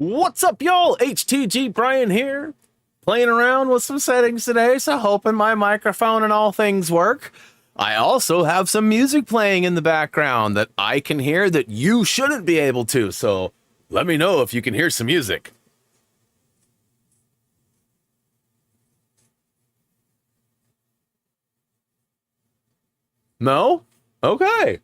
What's up, y'all? HTG Brian here, playing around with some settings today, so hoping my microphone and all things work. I also have some music playing in the background that I can hear that you shouldn't be able to, so let me know if you can hear some music. No? Okay.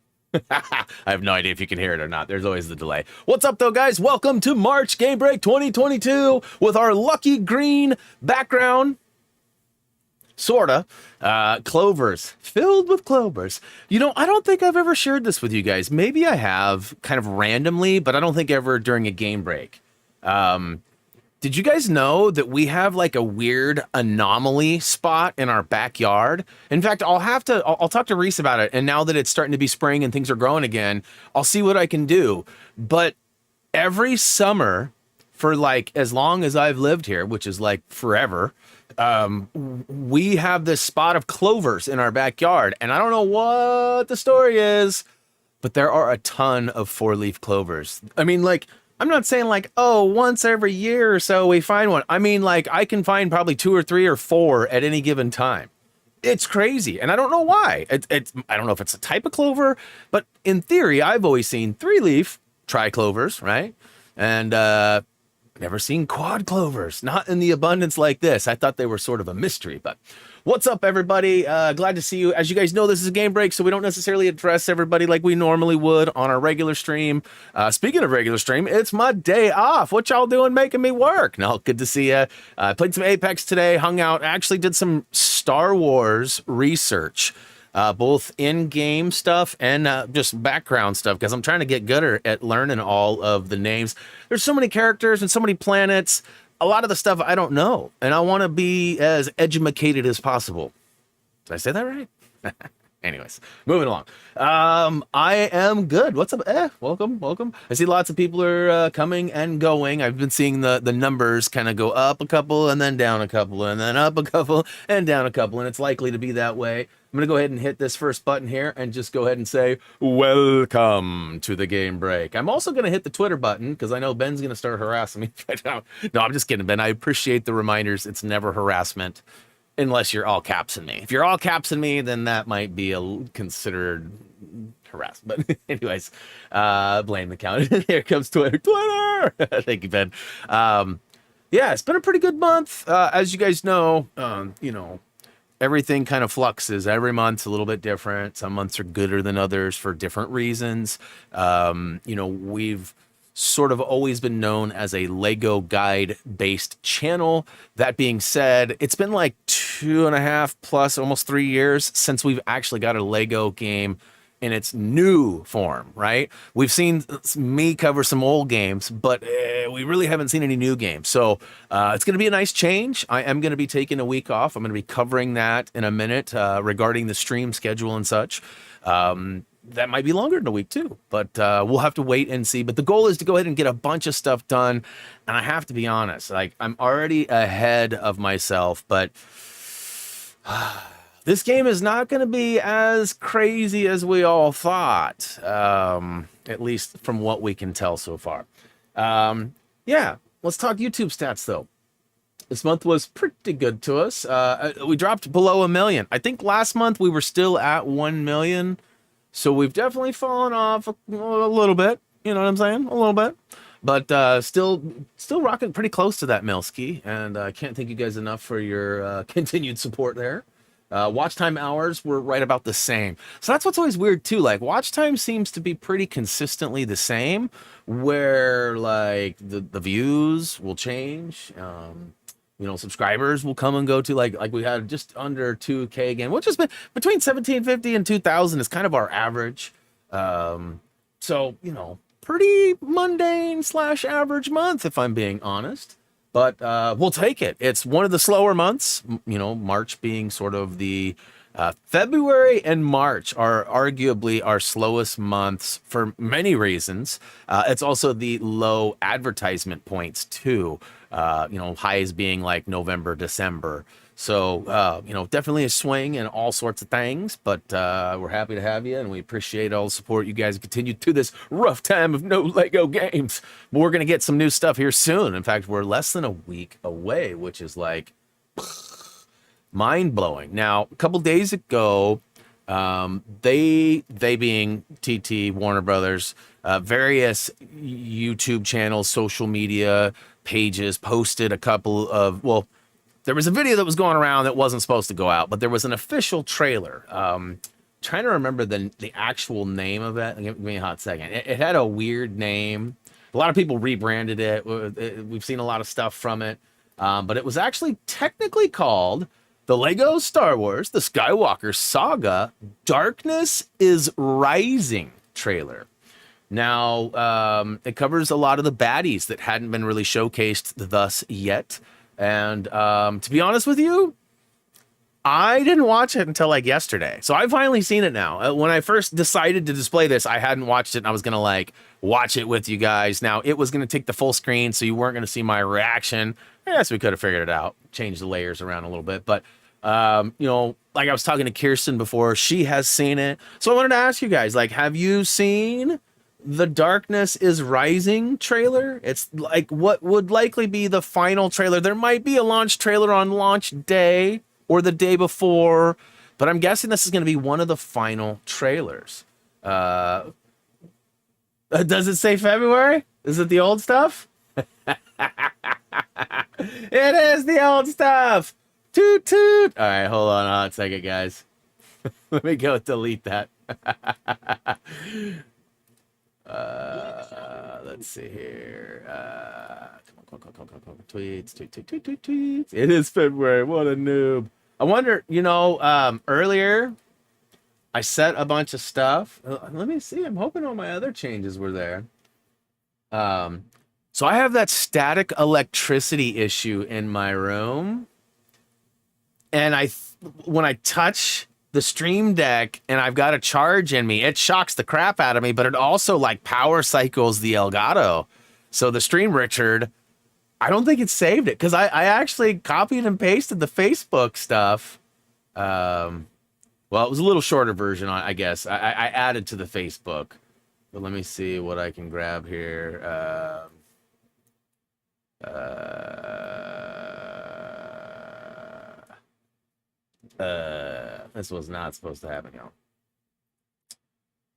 I have no idea if you can hear it or not. There's always the delay. What's up, though, guys? Welcome to March Gamebreak 2022 with our lucky green background. Sorta. Clovers. Filled with clovers. You know, I don't think I've ever shared this with you guys. Maybe I have, kind of randomly, but I don't think ever during a game break. Did you guys know that we have like a weird anomaly spot in our backyard? In fact, I'll talk to Reese about it. And now that it's starting to be spring and things are growing again, I'll see what I can do. But every summer for like as long as I've lived here, which is like forever, we have this spot of clovers in our backyard. And I don't know what the story is, but there are a ton of four-leaf clovers. I mean, like, I'm not saying like, oh, once every year or so we find one. I mean, like, I can find probably two or three or four at any given time. It's crazy, and I don't know why. I don't know if it's a type of clover, but in theory, I've always seen three-leaf triclovers, right? And never seen quad clovers, not in the abundance like this. I thought they were sort of a mystery, but what's up, everybody? Glad to see you. As you guys know, this is a game break, so we don't necessarily address everybody like we normally would on our regular stream. Speaking of regular stream, it's my day off. What y'all doing making me work? No, good to see you. Played some Apex today, hung out, actually did some Star Wars research. Both in-game stuff and just background stuff, because I'm trying to get good at learning all of the names. There's so many characters and so many planets. A lot of the stuff I don't know, and I want to be as edumacated as possible. Did I say that right? Anyways, moving along. I am good. What's up? Welcome. I see lots of people are coming and going. I've been seeing the numbers kind of go up a couple and then down a couple and then up a couple and down a couple, and it's likely to be that way. I'm going to go ahead and hit this first button here and just go ahead and say, welcome to the game break. I'm also going to hit the Twitter button because I know Ben's going to start harassing me. No, I'm just kidding, Ben. I appreciate the reminders. It's never harassment unless you're all capsing me. If you're all capsing me, then that might be considered harassment. But anyways, blame the count. Here comes Twitter. Thank you, Ben. Yeah, it's been a pretty good month. As you guys know, everything kind of fluxes every month's a little bit different. Some months are gooder than others for different reasons. We've sort of always been known as a Lego guide based channel. That being said, it's been like 2.5 plus almost 3 years since we've actually got a Lego game in its new form, right? We've seen me cover some old games, but we really haven't seen any new games. So it's going to be a nice change. I am going to be taking a week off. I'm going to be covering that in a minute regarding the stream schedule and such. That might be longer than a week too, but we'll have to wait and see. But the goal is to go ahead and get a bunch of stuff done. And I have to be honest, like I'm already ahead of myself, but this game is not going to be as crazy as we all thought, at least from what we can tell so far. Yeah, let's talk YouTube stats, though. This month was pretty good to us. We dropped below 1 million. I think last month we were still at 1 million, so we've definitely fallen off a little bit. You know what I'm saying? A little bit. But still rocking pretty close to that Milski, and I can't thank you guys enough for your continued support there. Watch time hours were right about the same. So that's what's always weird too. Like watch time seems to be pretty consistently the same, where like the views will change. Subscribers will come and go to like we had just under 2K again, which has been between 1750 and 2000 is kind of our average. So, pretty mundane / average month, if I'm being honest. But we'll take it. It's one of the slower months, March being sort of the February and March are arguably our slowest months for many reasons. It's also the low advertisement points too, highs being like November, December. So, you know, definitely a swing and all sorts of things, but we're happy to have you, and we appreciate all the support you guys continue to this rough time of no Lego games. But we're going to get some new stuff here soon. In fact, we're less than a week away, which is like mind-blowing. Now, a couple days ago, they being TT, Warner Brothers, various YouTube channels, social media pages posted a couple of, well, there was a video that was going around that wasn't supposed to go out, but there was an official trailer. Trying to remember the actual name of it. Give me a hot second. It had a weird name. A lot of people rebranded it. We've seen a lot of stuff from it. But it was actually technically called the Lego Star Wars, the Skywalker Saga, Darkness is Rising trailer. Now, it covers a lot of the baddies that hadn't been really showcased thus yet. And to be honest with you, I didn't watch it until like yesterday. So I've finally seen it now. When I first decided to display this, I hadn't watched it, and I was going to like watch it with you guys. Now, it was going to take the full screen, so you weren't going to see my reaction. I guess we could have figured it out, changed the layers around a little bit. But, you know, like I was talking to Kirsten before, she has seen it. So I wanted to ask you guys, like, have you seen the Darkness is Rising trailer? It's like what would likely be the final trailer. There might be a launch trailer on launch day or the day before, but I'm guessing this is going to be one of the final trailers. Does it say February? Is it the old stuff? It is the old stuff. Toot toot. All right, hold on a hot second, guys. Let me go delete that. Let's see here. Come on. Tweets. It is February. What a noob. I wonder, you know, earlier I set a bunch of stuff. Let me see. I'm hoping all my other changes were there. So I have that static electricity issue in my room. And when I touch the Stream Deck and I've got a charge in me, it shocks the crap out of me, but it also like power cycles the Elgato. So the Stream Richard, I don't think it saved it because I actually copied and pasted the Facebook stuff. Well, it was a little shorter version, I guess. I added to the Facebook, but let me see what I can grab here. This was not supposed to happen, y'all.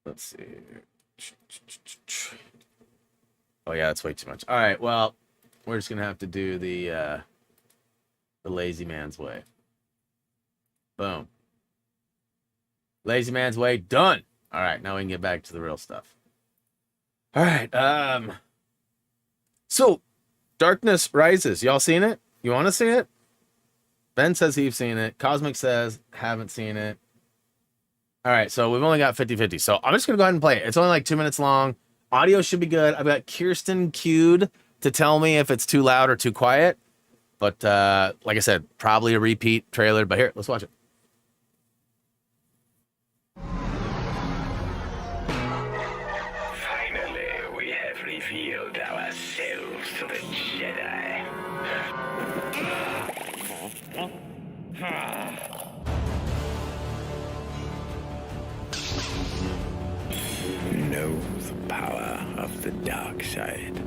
Let's see. Oh yeah, that's way too much. All right, well, we're just gonna have to do the lazy man's way. Boom. Lazy man's way done. All right, now we can get back to the real stuff. All right. So, Darkness Rises. Y'all seen it? You want to see it? Ben says he's seen it. Cosmic says haven't seen it. All right, so we've only got 50-50. So I'm just going to go ahead and play it. It's only like 2 minutes long. Audio should be good. I've got Kirsten queued to tell me if it's too loud or too quiet. But like I said, probably a repeat trailer. But here, let's watch it. Finally, we have revealed ourselves to the Jedi. Know the power of the dark side.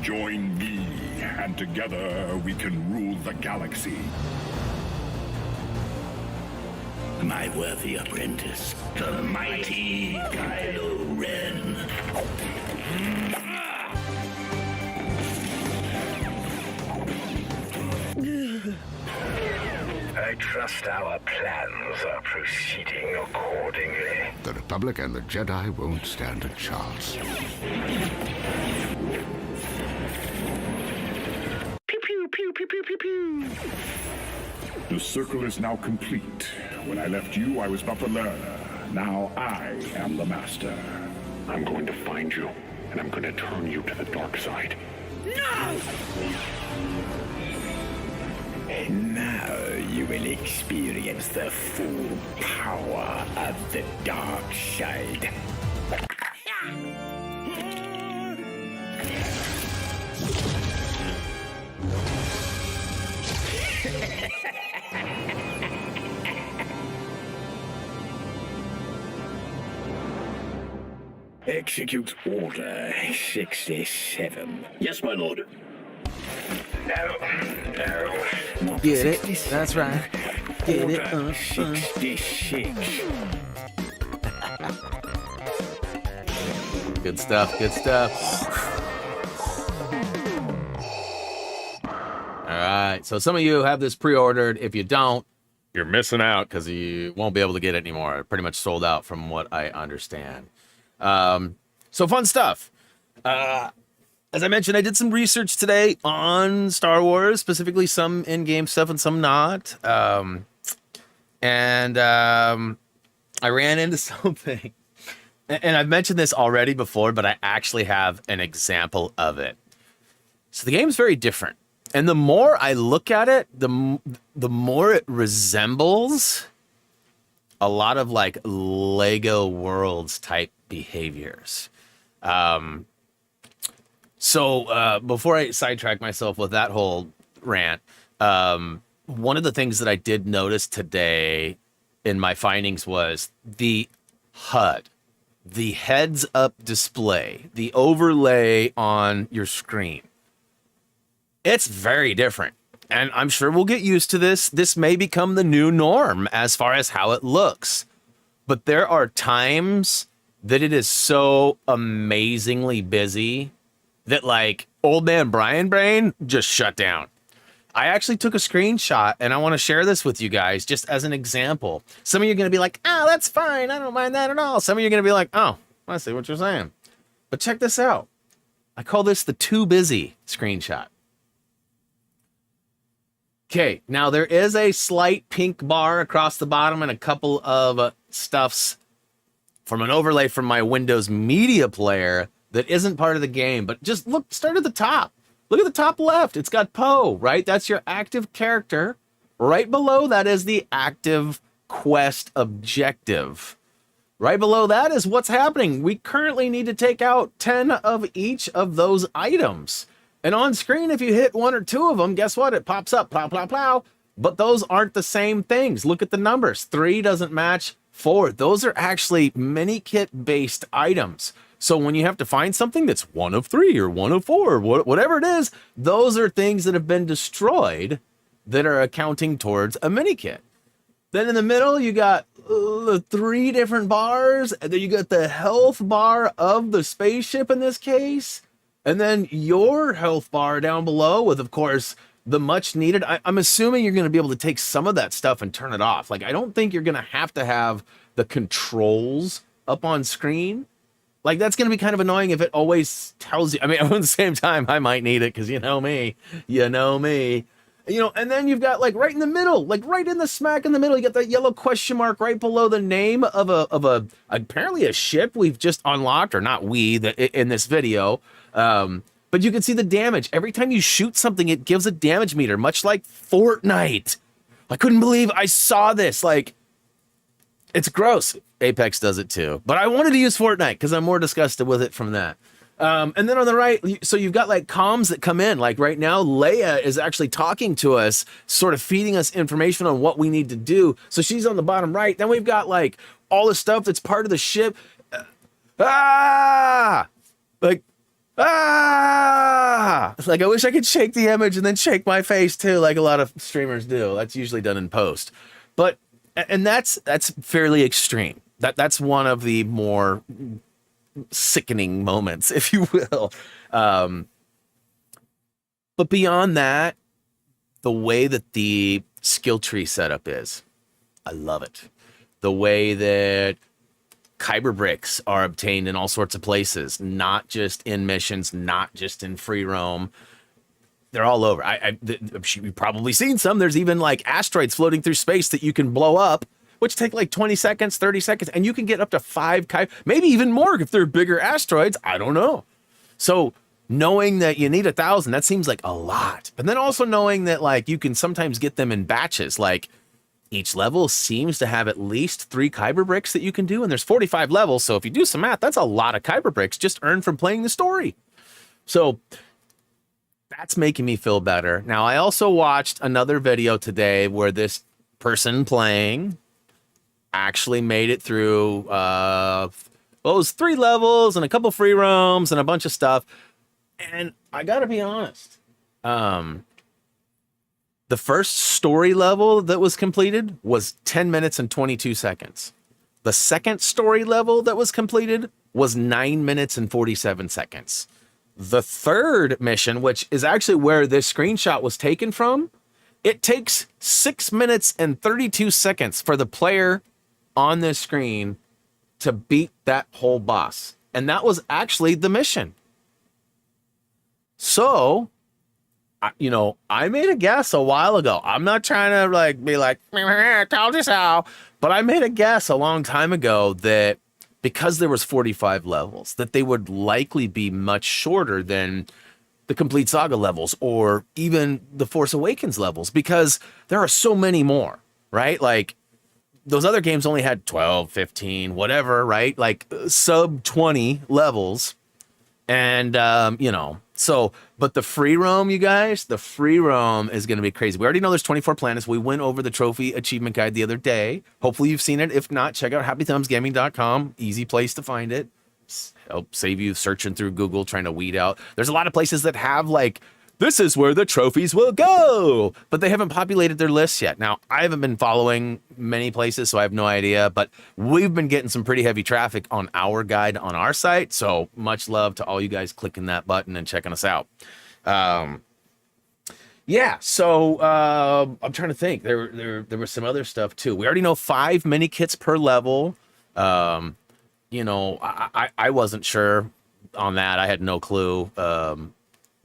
Join me, and together we can rule the galaxy. My worthy apprentice, the mighty Kylo Ren. I trust our plans are proceeding accordingly. The Republic and the Jedi won't stand a chance. Pew pew pew pew pew pew pew. The circle is now complete. When I left you, I was but the learner. Now I am the master. I'm going to find you, and I'm going to turn you to the dark side. No! Now you will experience the full power of the dark side. Execute Order 67. Yes, my lord. No, not Get it? 67. That's right. Get it? Order 66. Good stuff. Good stuff. All right. So some of you have this pre-ordered. If you don't, you're missing out because you won't be able to get it anymore. Pretty much sold out from what I understand. So fun stuff. As I mentioned, I did some research today on Star Wars, specifically some in-game stuff and some not. I ran into something, and I've mentioned this already before, but I actually have an example of it. So the game's very different. And the more I look at it, the more it resembles a lot of like Lego Worlds type behaviors. So before I sidetrack myself with that whole rant, one of the things that I did notice today in my findings was the HUD, the heads up display, the overlay on your screen. It's very different. And I'm sure we'll get used to this. This may become the new norm as far as how it looks. But there are times that it is so amazingly busy that like old man Brian Brain just shut down. I actually took a screenshot and I want to share this with you guys just as an example. Some of you are going to be like, oh, that's fine. I don't mind that at all. Some of you are going to be like, oh, I see what you're saying. But check this out. I call this the too busy screenshot. Okay, now there is a slight pink bar across the bottom and a couple of stuffs from an overlay from my Windows Media Player that isn't part of the game. But just look, start at the top. Look at the top left. It's got Poe, right? That's your active character. Right below that is the active quest objective. Right below that is what's happening. We currently need to take out 10 of each of those items. And on screen, if you hit one or two of them, guess what? It pops up, plow, plow, plow. But those aren't the same things. Look at the numbers. 3 doesn't match 4. Those are actually mini kit based items. So when you have to find something that's 1 of 3 or 1 of 4, whatever it is, those are things that have been destroyed that are accounting towards a mini kit. Then in the middle, you got 3 different bars. And then you got the health bar of the spaceship in this case. And then your health bar down below with, of course, the much needed. I'm assuming you're going to be able to take some of that stuff and turn it off. Like, I don't think you're going to have the controls up on screen. Like, that's going to be kind of annoying if it always tells you. I mean, at the same time, I might need it because you know me. You know, and then you've got like right in the middle, like right in the smack in the middle, you got that yellow question mark right below the name of a apparently a ship we've just unlocked, or not we, in this video. But you can see the damage. Every time you shoot something, it gives a damage meter, much like Fortnite. I couldn't believe I saw this. Like, it's gross. Apex does it too. But I wanted to use Fortnite because I'm more disgusted with it from that. And then on the right, so you've got like comms that come in. Like right now, Leia is actually talking to us, sort of feeding us information on what we need to do. So she's on the bottom right. Then we've got like all the stuff that's part of the ship. Like I wish I could shake the image and then shake my face too, like a lot of streamers do. That's usually done in post. But and that's fairly extreme. That's one of the more sickening moments, if you will. But beyond that, the way that the skill tree setup is, I love it. The way that Kyber bricks are obtained in all sorts of places, not just in missions, not just in free roam. They're all over. You've probably seen some. There's even like asteroids floating through space that you can blow up, which take like 20 seconds, 30 seconds, and you can get up to 5 Kyber, maybe even more if they're bigger asteroids. I don't know. So knowing that you need 1,000, that seems like a lot. But then also knowing that like you can sometimes get them in batches, like each level seems to have at least 3 Kyber bricks that you can do, and there's 45 levels, so if you do some math, that's a lot of Kyber bricks just earned from playing the story. So that's making me feel better. Now, I also watched another video today where this person playing actually made it through Well, it was 3 levels and a couple free roams and a bunch of stuff. And I gotta be honest, the first story level that was completed was 10 minutes and 22 seconds. The second story level that was completed was 9 minutes and 47 seconds. The third mission, which is actually where this screenshot was taken from, it takes 6 minutes and 32 seconds for the player on this screen to beat that whole boss. And that was actually the mission. So, I made a guess a while ago. I'm not trying to be like, I told you so. But I made a guess a long time ago that because there was 45 levels, that they would likely be much shorter than the Complete Saga levels or even the Force Awakens levels, because there are so many more, right? Like, those other games only had 12, 15, whatever, right? Like sub 20 levels. And, but the free roam, you guys, the free roam is going to be crazy. We already know there's 24 planets. We went over the trophy achievement guide the other day. Hopefully you've seen it. If not, check out happythumbsgaming.com. Easy place to find it. Help save you searching through Google, trying to weed out. There's a lot of places that have this is where the trophies will go, but they haven't populated their lists yet. Now, I haven't been following many places, so I have no idea, but we've been getting some pretty heavy traffic on our guide on our site. So much love to all you guys clicking that button and checking us out. I'm trying to think. There was some other stuff too. We already know 5 mini kits per level. I wasn't sure on that. I had no clue.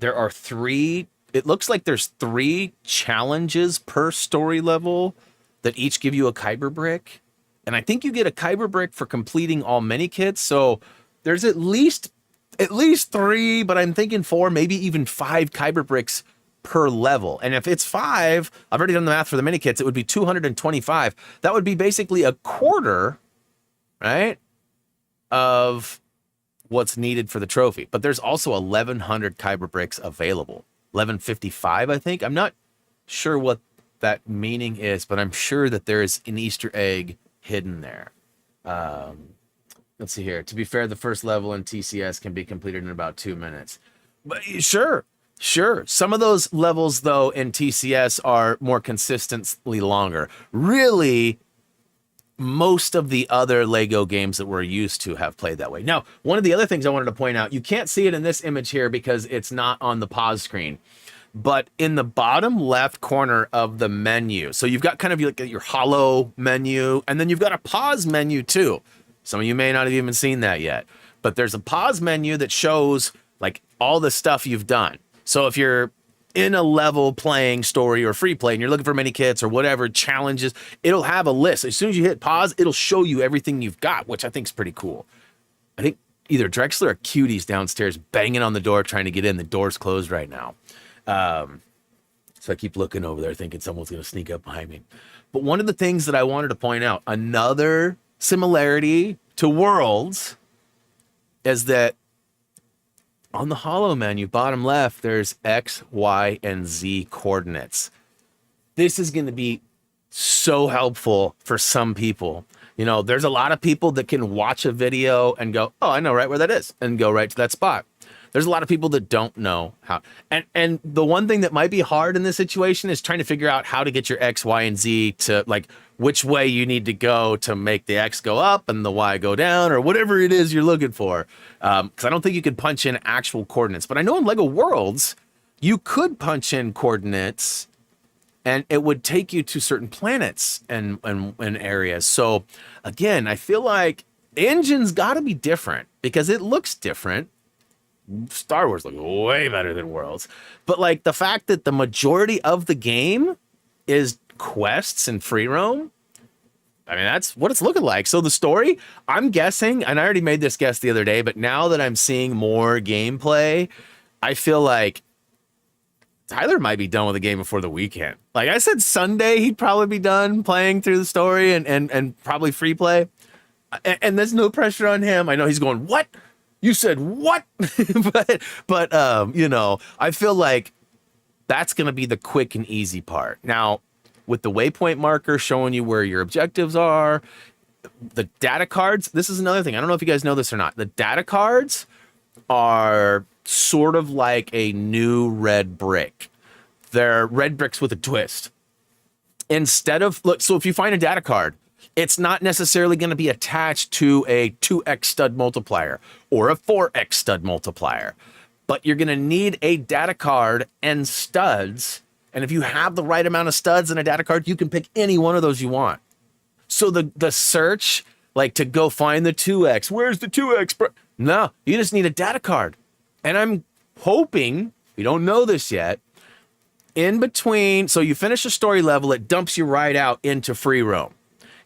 There are 3, it looks like there's 3 challenges per story level that each give you a Kyber brick. And I think you get a Kyber brick for completing all mini kits. So there's at least 3, but I'm thinking 4, maybe even 5 Kyber bricks per level. And if it's 5, I've already done the math for the mini kits, it would be 225. That would be basically a quarter, right, of what's needed for the trophy. But there's also 1,100 Kyber bricks available. 1,155, I think. I'm not sure what that meaning is, but I'm sure that there is an Easter egg hidden there. Let's see here. To be fair, the first level in TCS can be completed in about 2 minutes. But sure. Some of those levels, though, in TCS are more consistently longer. Really, most of the other Lego games that we're used to have played that way. Now, one of the other things I wanted to point out, you can't see it in this image here because it's not on the pause screen, but in the bottom left corner of the menu, so you've got kind of your hollow menu, and then you've got a pause menu too. Some of you may not have even seen that yet, but there's a pause menu that shows all the stuff you've done. So if you're in a level playing story or free play and you're looking for mini kits or whatever challenges, it'll have a list. As soon as you hit pause, it'll show you everything you've got, which I think is pretty cool. I think either Drexler or Cutie's downstairs banging on the door trying to get in. The door's closed right now. So I keep looking over there thinking someone's going to sneak up behind me. But one of the things that I wanted to point out, another similarity to Worlds, is that on the hollow menu, bottom left, there's X, Y, and Z coordinates. This is going to be so helpful for some people. There's a lot of people that can watch a video and go, oh, I know right where that is, and go right to that spot. There's a lot of people that don't know how. And the one thing that might be hard in this situation is trying to figure out how to get your X, Y, and Z to which way you need to go to make the X go up and the Y go down or whatever it is you're looking for. Because I don't think you could punch in actual coordinates. But I know in LEGO Worlds, you could punch in coordinates and it would take you to certain planets and areas. So again, I feel like Engine's got to be different because it looks different. Star Wars looks way better than Worlds. But the fact that the majority of the game is quests and free roam, I mean, that's what it's looking like. So the story, I'm guessing, and I already made this guess the other day, but now that I'm seeing more gameplay, I feel like Tyler might be done with the game before the weekend. I said Sunday, he'd probably be done playing through the story and probably free play. And there's no pressure on him. I know he's going, what? You said what? but I feel like that's going to be the quick and easy part. Now, with the waypoint marker showing you where your objectives are, the data cards, this is another thing. I don't know if you guys know this or not. The data cards are sort of like a new red brick. They're red bricks with a twist. Instead of, look, so if you find a data card, it's not necessarily going to be attached to a 2x stud multiplier or a 4x stud multiplier, but you're going to need a data card and studs. And if you have the right amount of studs and a data card, you can pick any one of those you want. So the search, like to go find the 2x, where's the 2x? No, you just need a data card. And I'm hoping, we don't know this yet, in between, so you finish a story level, it dumps you right out into free roam.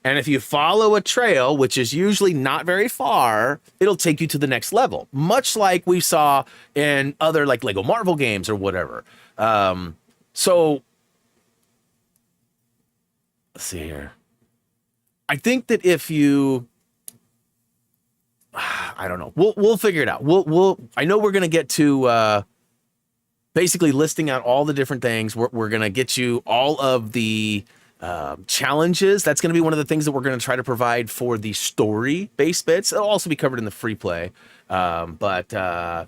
And if you follow a trail, which is usually not very far, it'll take you to the next level, much like we saw in other like Lego Marvel games or whatever. So let's see here. I think that if you, I don't know, we'll figure it out. I know we're gonna get to basically listing out all the different things. We're gonna get you all of the challenges. That's going to be one of the things that we're going to try to provide for the story-based bits. It'll also be covered in the free play. But yeah,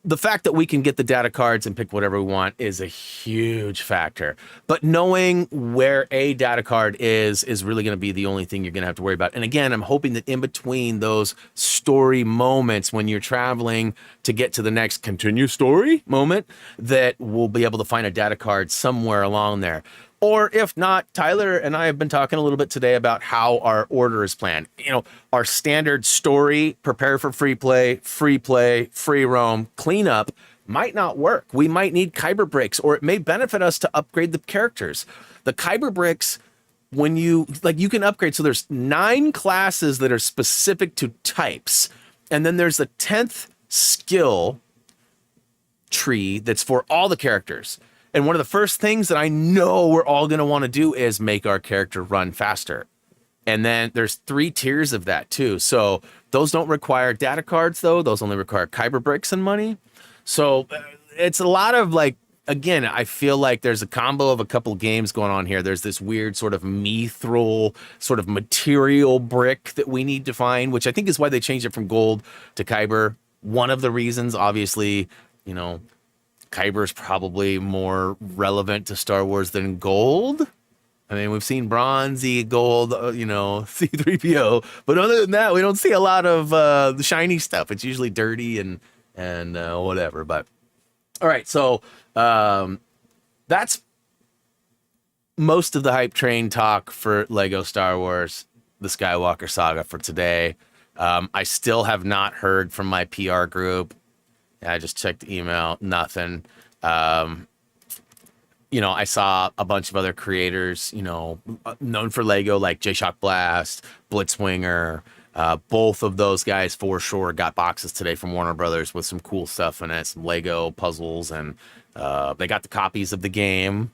the fact that we can get the data cards and pick whatever we want is a huge factor. But knowing where a data card is really going to be the only thing you're going to have to worry about. And again, I'm hoping that in between those story moments when you're traveling to get to the next continue story moment, that we'll be able to find a data card somewhere along there. Or if not, Tyler and I have been talking a little bit today about how our order is planned. You know, our standard story, prepare for free play, free roam, cleanup might not work. We might need Kyber bricks, or it may benefit us to upgrade the characters. The Kyber bricks, when you can upgrade. So there's 9 classes that are specific to types. And then there's the 10th skill tree that's for all the characters. And one of the first things that I know we're all going to want to do is make our character run faster. And then there's 3 tiers of that too. So those don't require data cards though. Those only require Kyber bricks and money. So it's a lot of like, again, I feel like there's a combo of a couple games going on here. There's this weird sort of mithril sort of material brick that we need to find, which I think is why they changed it from gold to Kyber. One of the reasons, obviously, you know, Kyber is probably more relevant to Star Wars than gold. I mean, we've seen bronzy, gold, C-3PO, but other than that, we don't see a lot of the shiny stuff. It's usually dirty and whatever. But all right, so that's most of the hype train talk for Lego Star Wars: The Skywalker Saga for today. I still have not heard from my PR group. I just checked the email, nothing. I saw a bunch of other creators, known for Lego, like J-Shock Blast, Blitzwinger. Both of those guys for sure got boxes today from Warner Brothers with some cool stuff in it, some Lego puzzles, and they got the copies of the game.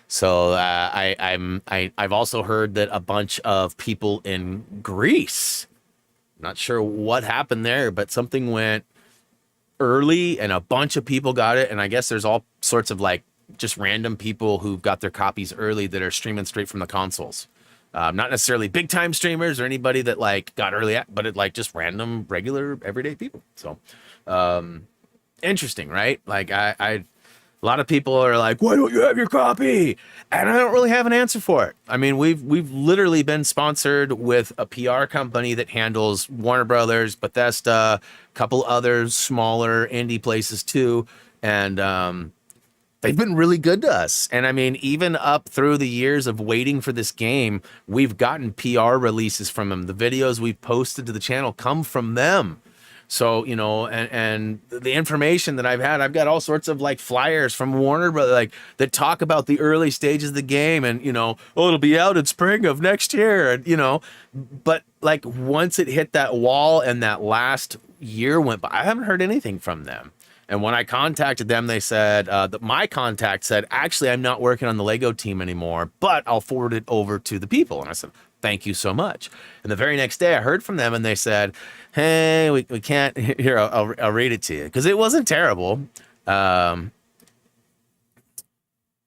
So I've also heard that a bunch of people in Greece, not sure what happened there, but something went early and a bunch of people got it. And I guess there's all sorts of like just random people who got their copies early that are streaming straight from the consoles. Not necessarily big time streamers or anybody that like got early, but it like just random, regular, everyday people. So interesting, right? Like a lot of people are like, why don't you have your copy? And I don't really have an answer for it. I mean, we've literally been sponsored with a PR company that handles Warner Brothers, Bethesda, a couple other smaller indie places too. And they've been really good to us. And I mean, even up through the years of waiting for this game, we've gotten PR releases from them. The videos we've posted to the channel come from them. So, and the information that I've got all sorts of like flyers from Warner Brothers, like that talk about the early stages of the game and, it'll be out in spring of next year. And, but like once it hit that wall and that last year went by, I haven't heard anything from them. And when I contacted them, they said that my contact said, actually, I'm not working on the Lego team anymore, but I'll forward it over to the people. And I said, thank you so much. And the very next day I heard from them and they said, hey, we can't, here, I'll read it to you. Cause it wasn't terrible. It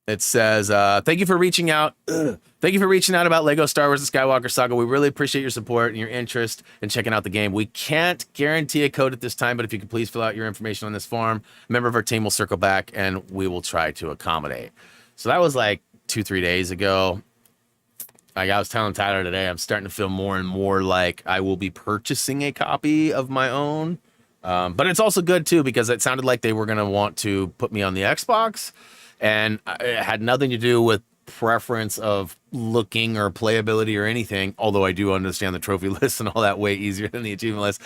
It says, thank you for reaching out. Thank you for reaching out about Lego Star Wars: The Skywalker Saga. We really appreciate your support and your interest in checking out the game. We can't guarantee a code at this time, but if you could please fill out your information on this form, a member of our team will circle back and we will try to accommodate. So that was like 2-3 days ago. Like I was telling Tyler today, I'm starting to feel more and more like I will be purchasing a copy of my own. But it's also good too, because it sounded like they were going to want to put me on the Xbox, and it had nothing to do with preference of looking or playability or anything. Although I do understand the trophy list and all that way easier than the achievement list.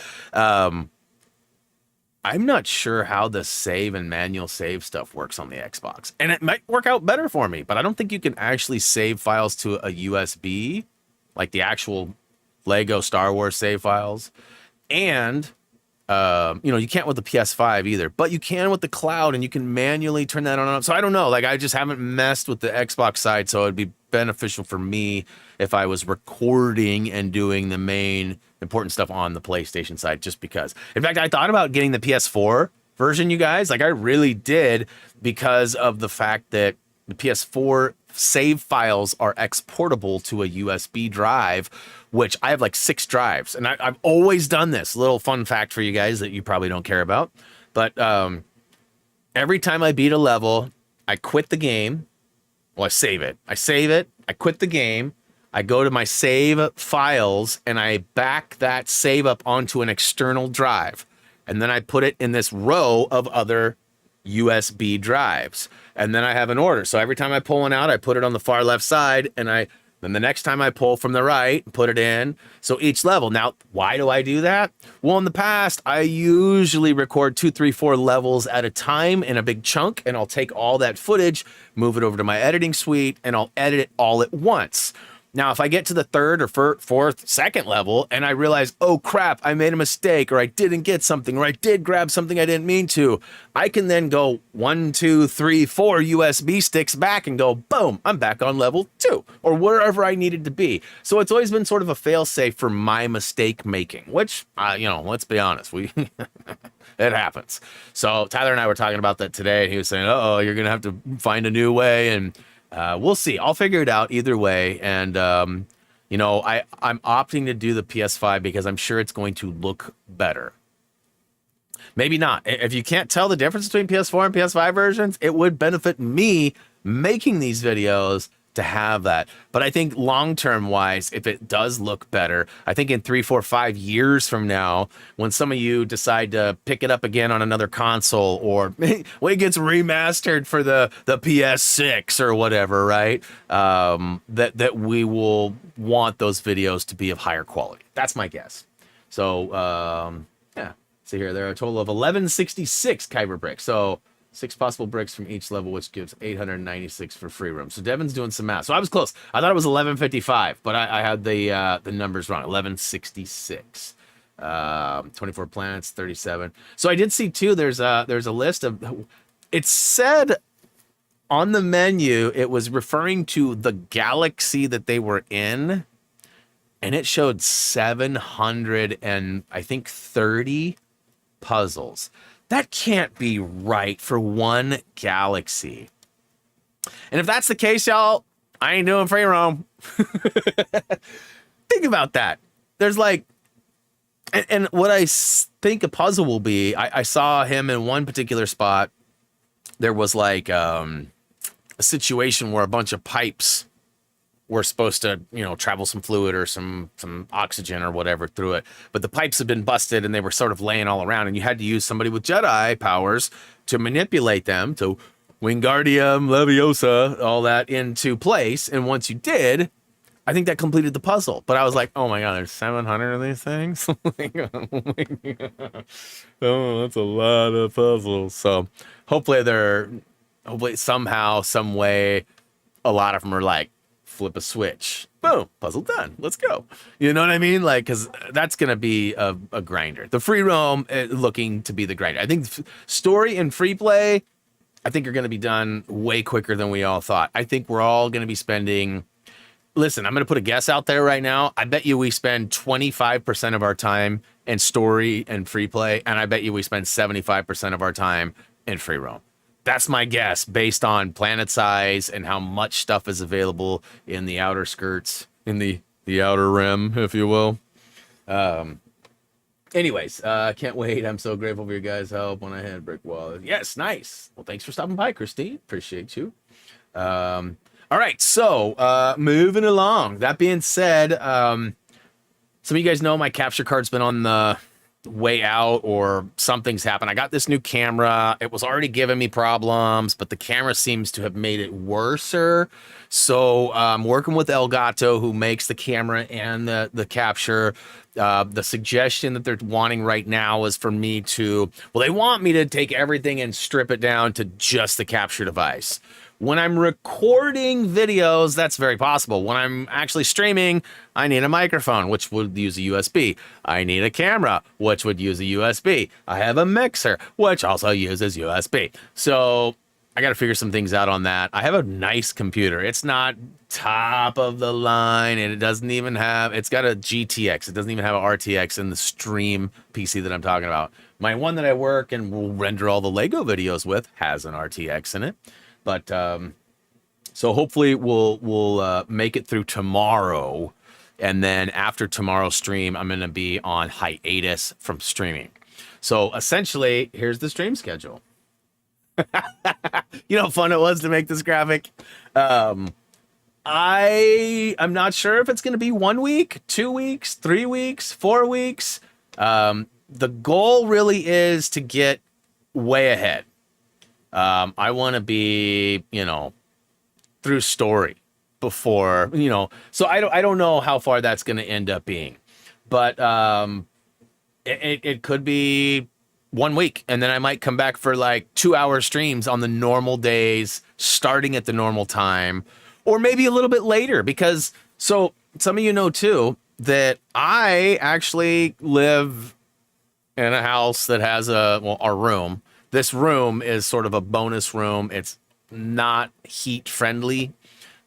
I'm not sure how the save and manual save stuff works on the Xbox, and it might work out better for me, but I don't think you can actually save files to a USB, like the actual Lego Star Wars save files. And you can't with the PS5 either, but you can with the cloud, and you can manually turn that on and off. So I don't know, like I just haven't messed with the Xbox side, so it'd be beneficial for me if I was recording and doing the main important stuff on the PlayStation side, just because. In fact, I thought about getting the PS4 version, you guys. Like I really did, because of the fact that the PS4 save files are exportable to a USB drive, which I have like 6 drives. And I've always done this. Little fun fact for you guys that you probably don't care about. But every time I beat a level, I quit the game. Well, I save it. I quit the game. I go to my save files and I back that save up onto an external drive. And then I put it in this row of other USB drives. And then I have an order. So every time I pull one out, I put it on the far left side, and then the next time I pull from the right, put it in. So each level. Now, why do I do that? Well, in the past, I usually record 2, 3, 4 levels at a time in a big chunk, and I'll take all that footage, move it over to my editing suite, and I'll edit it all at once. Now, if I get to the 3rd or 4th, 2nd level, and I realize, oh crap, I made a mistake, or I didn't get something, or I did grab something I didn't mean to, I can then go 1, 2, 3, 4 USB sticks back and go, boom, I'm back on level 2, or wherever I needed to be. So it's always been sort of a fail-safe for my mistake making, which, let's be honest, it happens. So Tyler and I were talking about that today, and he was saying, you're going to have to find a new way, and we'll see. I'll figure it out either way. And, I'm opting to do the PS5 because I'm sure it's going to look better. Maybe not. If you can't tell the difference between PS4 and PS5 versions, it would benefit me making these videos to have that. But I think long-term wise, if it does look better, I think in 3, 4, 5 years from now, when some of you decide to pick it up again on another console, or when it gets remastered for the PS6 or whatever, right? That we will want those videos to be of higher quality. That's my guess. So, see here, there are a total of 1166 Kyber bricks. So 6 possible bricks from each level, which gives 896 for free room. So Devin's doing some math. So I was close. I thought it was 1155, but I had the numbers wrong. 1166. 24 planets, 37. So I did see too. There's a list of. It said on the menu it was referring to the galaxy that they were in, and it showed 700 and I think 30 puzzles. That can't be right for one galaxy. And if that's the case, y'all, I ain't doing free roam. Think about that. There's like, and what I think a puzzle will be, I saw him in one particular spot. There was like a situation where a bunch of pipes were supposed to, travel some fluid or some oxygen or whatever through it. But the pipes had been busted and they were sort of laying all around, and you had to use somebody with Jedi powers to manipulate them, to Wingardium Leviosa, all that into place. And once you did, I think that completed the puzzle. But I was like, oh my God, there's 700 of these things? Oh, that's a lot of puzzles. So hopefully somehow, some way, a lot of them are like, flip a switch, boom, puzzle done, let's go. You know what I mean? Like, because that's gonna be a grinder. The free roam looking to be the grinder. I think story and free play, I think are gonna be done way quicker than we all thought. I think we're all gonna be spending, listen, I'm gonna put a guess out there right now. I bet you we spend 25% of our time in story and free play, and I bet you we spend 75% of our time in free roam. That's my guess based on planet size and how much stuff is available in the outer skirts, in the outer rim, if you will. Anyways, can't wait. I'm so grateful for your guys' help when I had brick wall. Yes, nice. Well, thanks for stopping by, Christine. Appreciate you. All right, so moving along. That being said, some of you guys know my capture card's been on the way out, or something's happened. I got this new camera. It was already giving me problems, but the camera seems to have made it worser. So I'm working with Elgato, who makes the camera and the capture. The suggestion that they're wanting right now is for me to, well, they want me to take everything and strip it down to just the capture device. When I'm recording videos, that's very possible. When I'm actually streaming, I need a microphone, which would use a USB. I need a camera, which would use a USB. I have a mixer, which also uses USB. So I got to figure some things out on that. I have a nice computer. It's not top of the line, and it doesn't even have, it's got a GTX. It doesn't even have an RTX in the stream PC that I'm talking about. My one that I work and will render all the Lego videos with has an RTX in it. But so hopefully we'll make it through tomorrow, and then after tomorrow's stream, I'm going to be on hiatus from streaming. So essentially, here's the stream schedule. You know how fun it was to make this graphic. I'm not sure if it's going to be 1 week, 2 weeks, 3 weeks, 4 weeks. The goal really is to get way ahead. I want to be, through story before, so I don't know how far that's going to end up being, but it could be 1 week, and then I might come back for like 2-hour streams on the normal days, starting at the normal time, or maybe a little bit later, because so some of you know too that I actually live in a house that has our room. This room is sort of a bonus room. It's not heat friendly.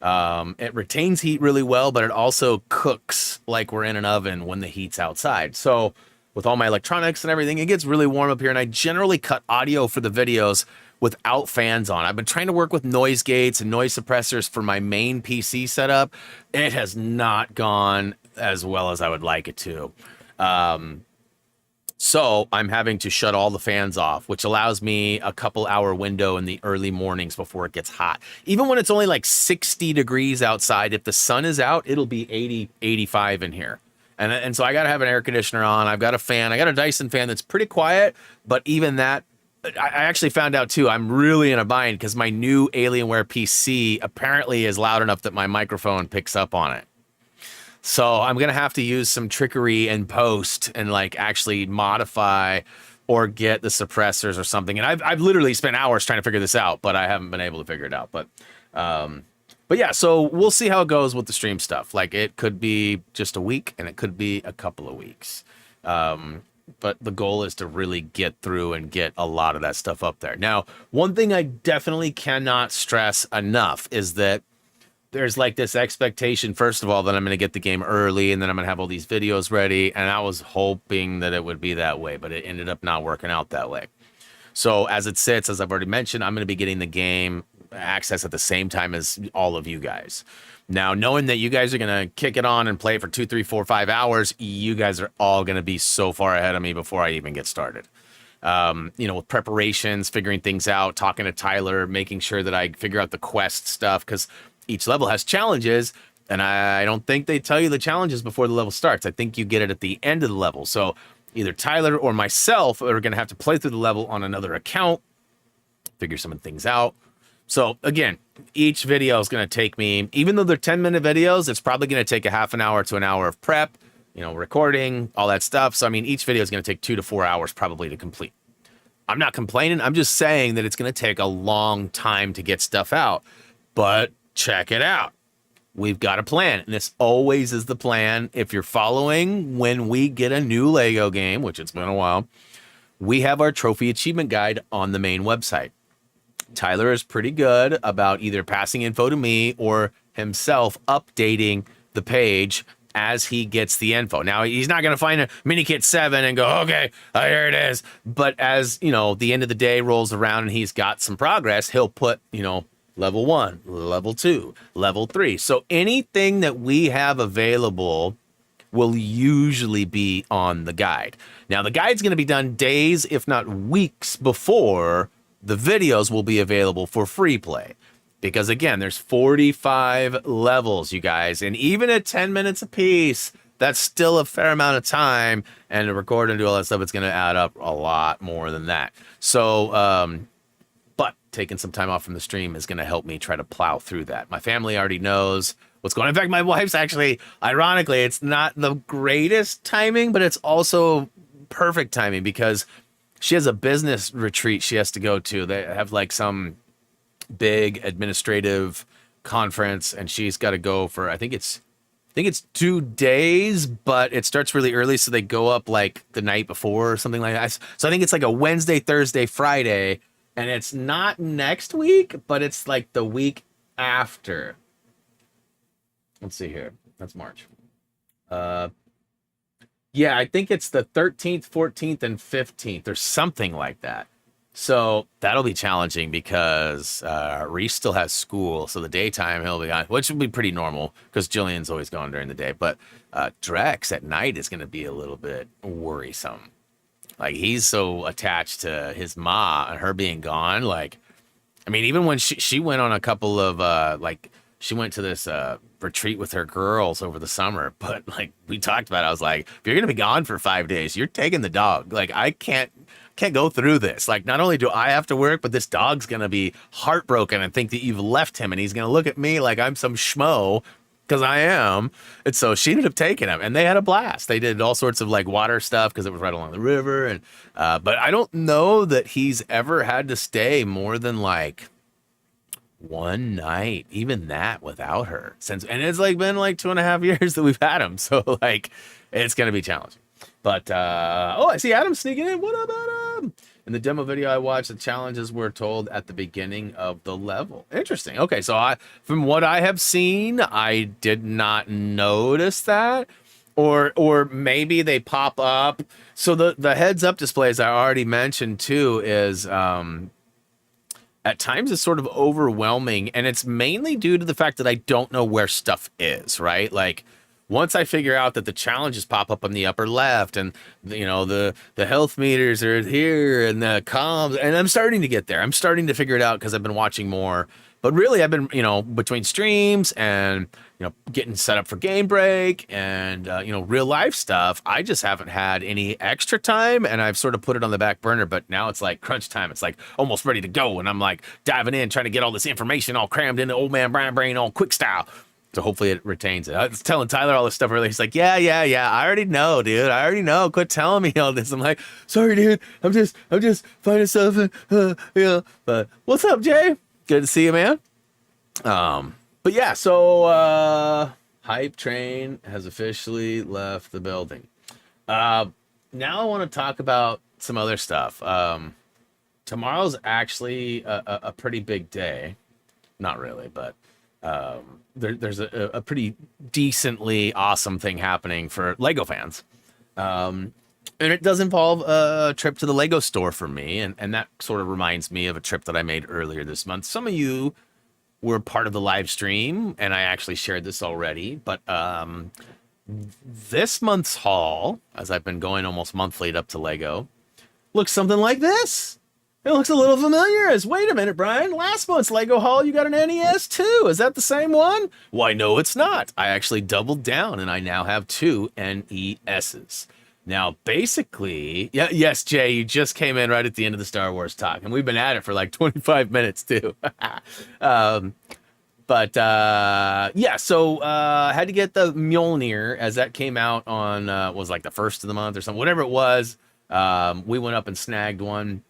It retains heat really well, but it also cooks like we're in an oven when the heat's outside. So with all my electronics and everything, it gets really warm up here. And I generally cut audio for the videos without fans on. I've been trying to work with noise gates and noise suppressors for my main PC setup. It has not gone as well as I would like it to. So I'm having to shut all the fans off, which allows me a couple-hour window in the early mornings before it gets hot. Even when it's only like 60 degrees outside, if the sun is out, it'll be 80, 85 in here. And so I got to have an air conditioner on. I've got a fan. I got a Dyson fan that's pretty quiet, but even that, I actually found out too, I'm really in a bind because my new Alienware PC apparently is loud enough that my microphone picks up on it. So I'm going to have to use some trickery in post and like actually modify or get the suppressors or something. And I've literally spent hours trying to figure this out, but I haven't been able to figure it out. But yeah, so we'll see how it goes with the stream stuff. Like it could be just a week and it could be a couple of weeks. But the goal is to really get through and get a lot of that stuff up there. Now, one thing I definitely cannot stress enough is that there's like this expectation, first of all, that I'm going to get the game early and then I'm going to have all these videos ready. And I was hoping that it would be that way, but it ended up not working out that way. So as it sits, as I've already mentioned, I'm going to be getting the game access at the same time as all of you guys. Now, knowing that you guys are going to kick it on and play it for 2, 3, 4, 5 hours, you guys are all going to be so far ahead of me before I even get started. With preparations, figuring things out, talking to Tyler, making sure that I figure out the quest stuff, because each level has challenges, and I don't think they tell you the challenges before the level starts. I think you get it at the end of the level. So either Tyler or myself are going to have to play through the level on another account, figure some things out. So again, each video is going to take me, even though they're 10-minute videos, it's probably going to take a half an hour to an hour of prep, recording, all that stuff. So, I mean, each video is going to take 2 to 4 hours probably to complete. I'm not complaining. I'm just saying that it's going to take a long time to get stuff out. But check it out. We've got a plan, and this always is the plan. If you're following, when we get a new Lego game, which it's been a while, we have our trophy achievement guide on the main website. Tyler is pretty good about either passing info to me or himself updating the page as he gets the info. Now, he's not going to find a mini kit 7 and go, okay, here it is. But as, you know, the end of the day rolls around and he's got some progress, he'll put, you know, level 1, level 2, level 3. So anything that we have available will usually be on the guide. Now, the guide's going to be done days, if not weeks, before the videos will be available for free play. Because again, there's 45 levels, you guys, and even at 10 minutes a piece, that's still a fair amount of time. And to record and do all that stuff, it's going to add up a lot more than that. So, but taking some time off from the stream is going to help me try to plow through that. My family already knows what's going on. In fact, my wife's actually, ironically, it's not the greatest timing, but it's also perfect timing because she has a business retreat she has to go to. They have like some big administrative conference and she's got to go for, I think it's 2 days, but it starts really early. So they go up like the night before or something like that. So I think it's like a Wednesday, Thursday, Friday, and it's not next week, but it's like the week after. Let's see here. That's March. Yeah, I think it's the 13th, 14th, and 15th or something like that. So that'll be challenging because Reese still has school. So the daytime he'll be on, which will be pretty normal because Jillian's always gone during the day. But Drex at night is going to be a little bit worrisome. Like he's so attached to his ma and her being gone. Like, I mean, even when she went on a couple of she went to this retreat with her girls over the summer. But like we talked about, I was like, if you're going to be gone for 5 days, you're taking the dog. Like I can't go through this. Like, not only do I have to work, but this dog's going to be heartbroken and think that you've left him. And he's going to look at me like I'm some schmo because I am. And so she ended up taking him and they had a blast. They did all sorts of like water stuff because it was right along the river. And, but I don't know that he's ever had to stay more than like one night, even that without her since. And it's like been like 2.5 years that we've had him. So like, it's going to be challenging. But, oh, I see Adam sneaking in. What up, Adam? In the demo video I watched, the challenges were told at the beginning of the level. Interesting. Okay, so from what I have seen, I did not notice that. Or maybe they pop up. So the heads up displays I already mentioned too is at times it's sort of overwhelming. And it's mainly due to the fact that I don't know where stuff is, right? Like, once I figure out that the challenges pop up on the upper left and, you know, the health meters are here and the comms, and I'm starting to get there. I'm starting to figure it out because I've been watching more. But really, I've been, you know, between streams and, you know, getting set up for Gamebreak and, you know, real life stuff, I just haven't had any extra time and I've sort of put it on the back burner. But now it's like crunch time. It's like almost ready to go. And I'm like diving in, trying to get all this information all crammed into old man Brian Brain, all quick style. So hopefully it retains it. I was telling Tyler all this stuff earlier. He's like, yeah. I already know, dude. I already know. Quit telling me all this. I'm like, sorry, dude. I'm just finding stuff. You know. But what's up, Jay? Good to see you, man. But yeah. So Hype Train has officially left the building. Now I want to talk about some other stuff. Tomorrow's actually a pretty big day. Not really, but. There's a pretty decently awesome thing happening for Lego fans. And it does involve a trip to the Lego store for me. And that sort of reminds me of a trip that I made earlier this month. Some of you were part of the live stream, and I actually shared this already. But this month's haul, as I've been going almost monthly up to Lego, looks something like this. It looks a little familiar. Wait a minute, Brian. Last month's Lego haul, you got an NES too. Is that the same one? Why, no, it's not. I actually doubled down and I now have 2 NESs. Now, basically, yes, Jay, you just came in right at the end of the Star Wars talk, and we've been at it for like 25 minutes too. Yeah, so I had to get the Mjolnir as that came out on, was like the 1st of the month or something, whatever it was. We went up and snagged one.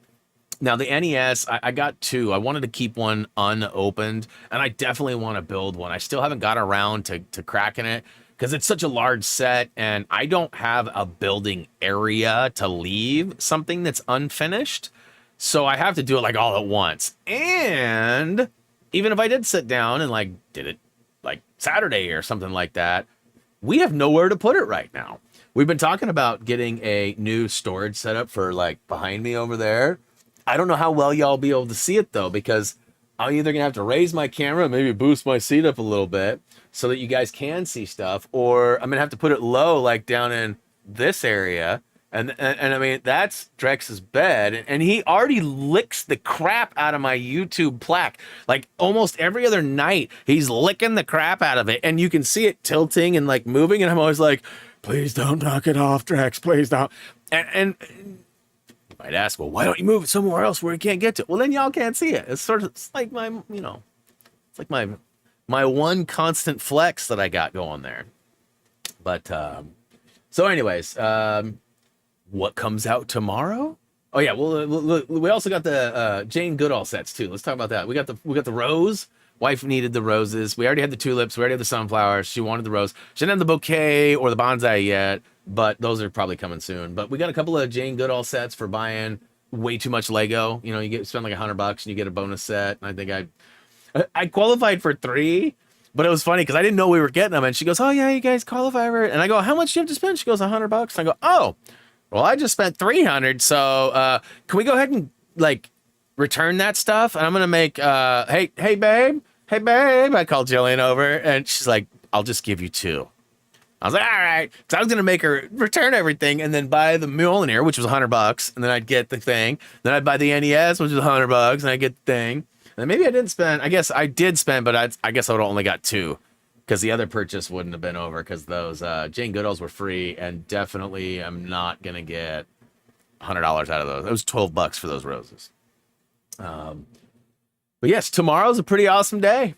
Now, the NES, I got 2. I wanted to keep one unopened, and I definitely want to build one. I still haven't got around to cracking it because it's such a large set, and I don't have a building area to leave something that's unfinished. So I have to do it like all at once. And even if I did sit down and like did it like Saturday or something like that, we have nowhere to put it right now. We've been talking about getting a new storage setup for like behind me over there. I don't know how well y'all be able to see it though, because I'm either gonna have to raise my camera, maybe boost my seat up a little bit so that you guys can see stuff, or I'm gonna have to put it low, like down in this area. And I mean, that's Drex's bed, and he already licks the crap out of my YouTube plaque. Like almost every other night, he's licking the crap out of it, and you can see it tilting and like moving. And I'm always like, please don't knock it off, Drex, please don't. And you might ask, well, why don't you move it somewhere else where you can't get to it? Well, then y'all can't see it. It's like my, you know, it's like my one constant flex that I got going there. But so anyways, what comes out tomorrow? Oh yeah, well we also got the Jane Goodall sets too. Let's talk about that. We got the rose. Wife needed the roses. We already had the tulips. We already had the sunflowers. She wanted the rose. She didn't have the bouquet or the bonsai yet, but those are probably coming soon. But we got a couple of Jane Goodall sets for buying way too much Lego. You know, you spend like $100 and you get a bonus set. And I think I qualified for 3. But it was funny because I didn't know we were getting them. And she goes, oh yeah, you guys qualify for it. And I go, how much do you have to spend? She goes, $100. And I go, oh, well, I just spent 300. So can we go ahead and like return that stuff? And I'm going to make, hey, babe. I called Jillian over and she's like, I'll just give you 2. I was like, all right. So I was going to make her return everything and then buy the Mjolnir, which was $100. And then I'd get the thing. Then I'd buy the NES, which was $100. And I'd get the thing. And maybe I didn't spend, I guess I did spend, but I guess I would have only got 2 because the other purchase wouldn't have been over because those Jane Goodalls were free, and definitely I'm not going to get $100 out of those. It was $12 for those roses. But yes, tomorrow's a pretty awesome day.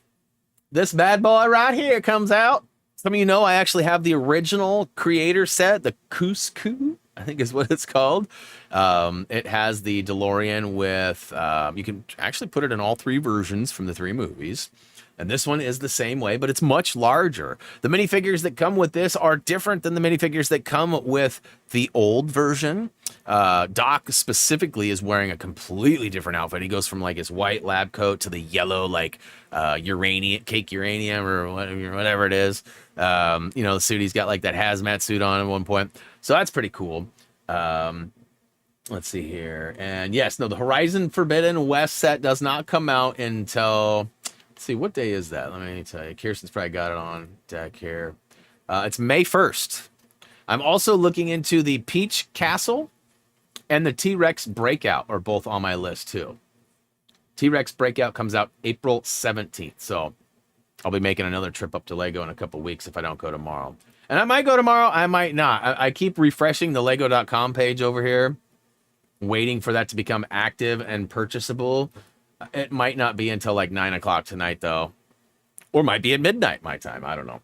This bad boy right here comes out. Some of you know I actually have the original creator set, the Cusco, I think is what it's called. It has the DeLorean with, you can actually put it in all 3 versions from the 3 movies. And this one is the same way, but it's much larger. The minifigures that come with this are different than the minifigures that come with the old version. Doc specifically is wearing a completely different outfit. He goes from like his white lab coat to the yellow, like cake uranium or whatever it is. You know, the suit, he's got like that hazmat suit on at one point. So that's pretty cool. Let's see here. And yes, the Horizon Forbidden West set does not come out until... Let's see, what day is that? Let me tell you. Kirsten's probably got it on deck here. It's May 1st. I'm also looking into the Peach Castle and the T-Rex Breakout are both on my list too. T-Rex Breakout comes out April 17th. So I'll be making another trip up to Lego in a couple weeks if I don't go tomorrow. And I might go tomorrow. I might not. I keep refreshing the Lego.com page over here, waiting for that to become active and purchasable. It might not be until like 9 o'clock tonight, though. Or might be at midnight my time. I don't know.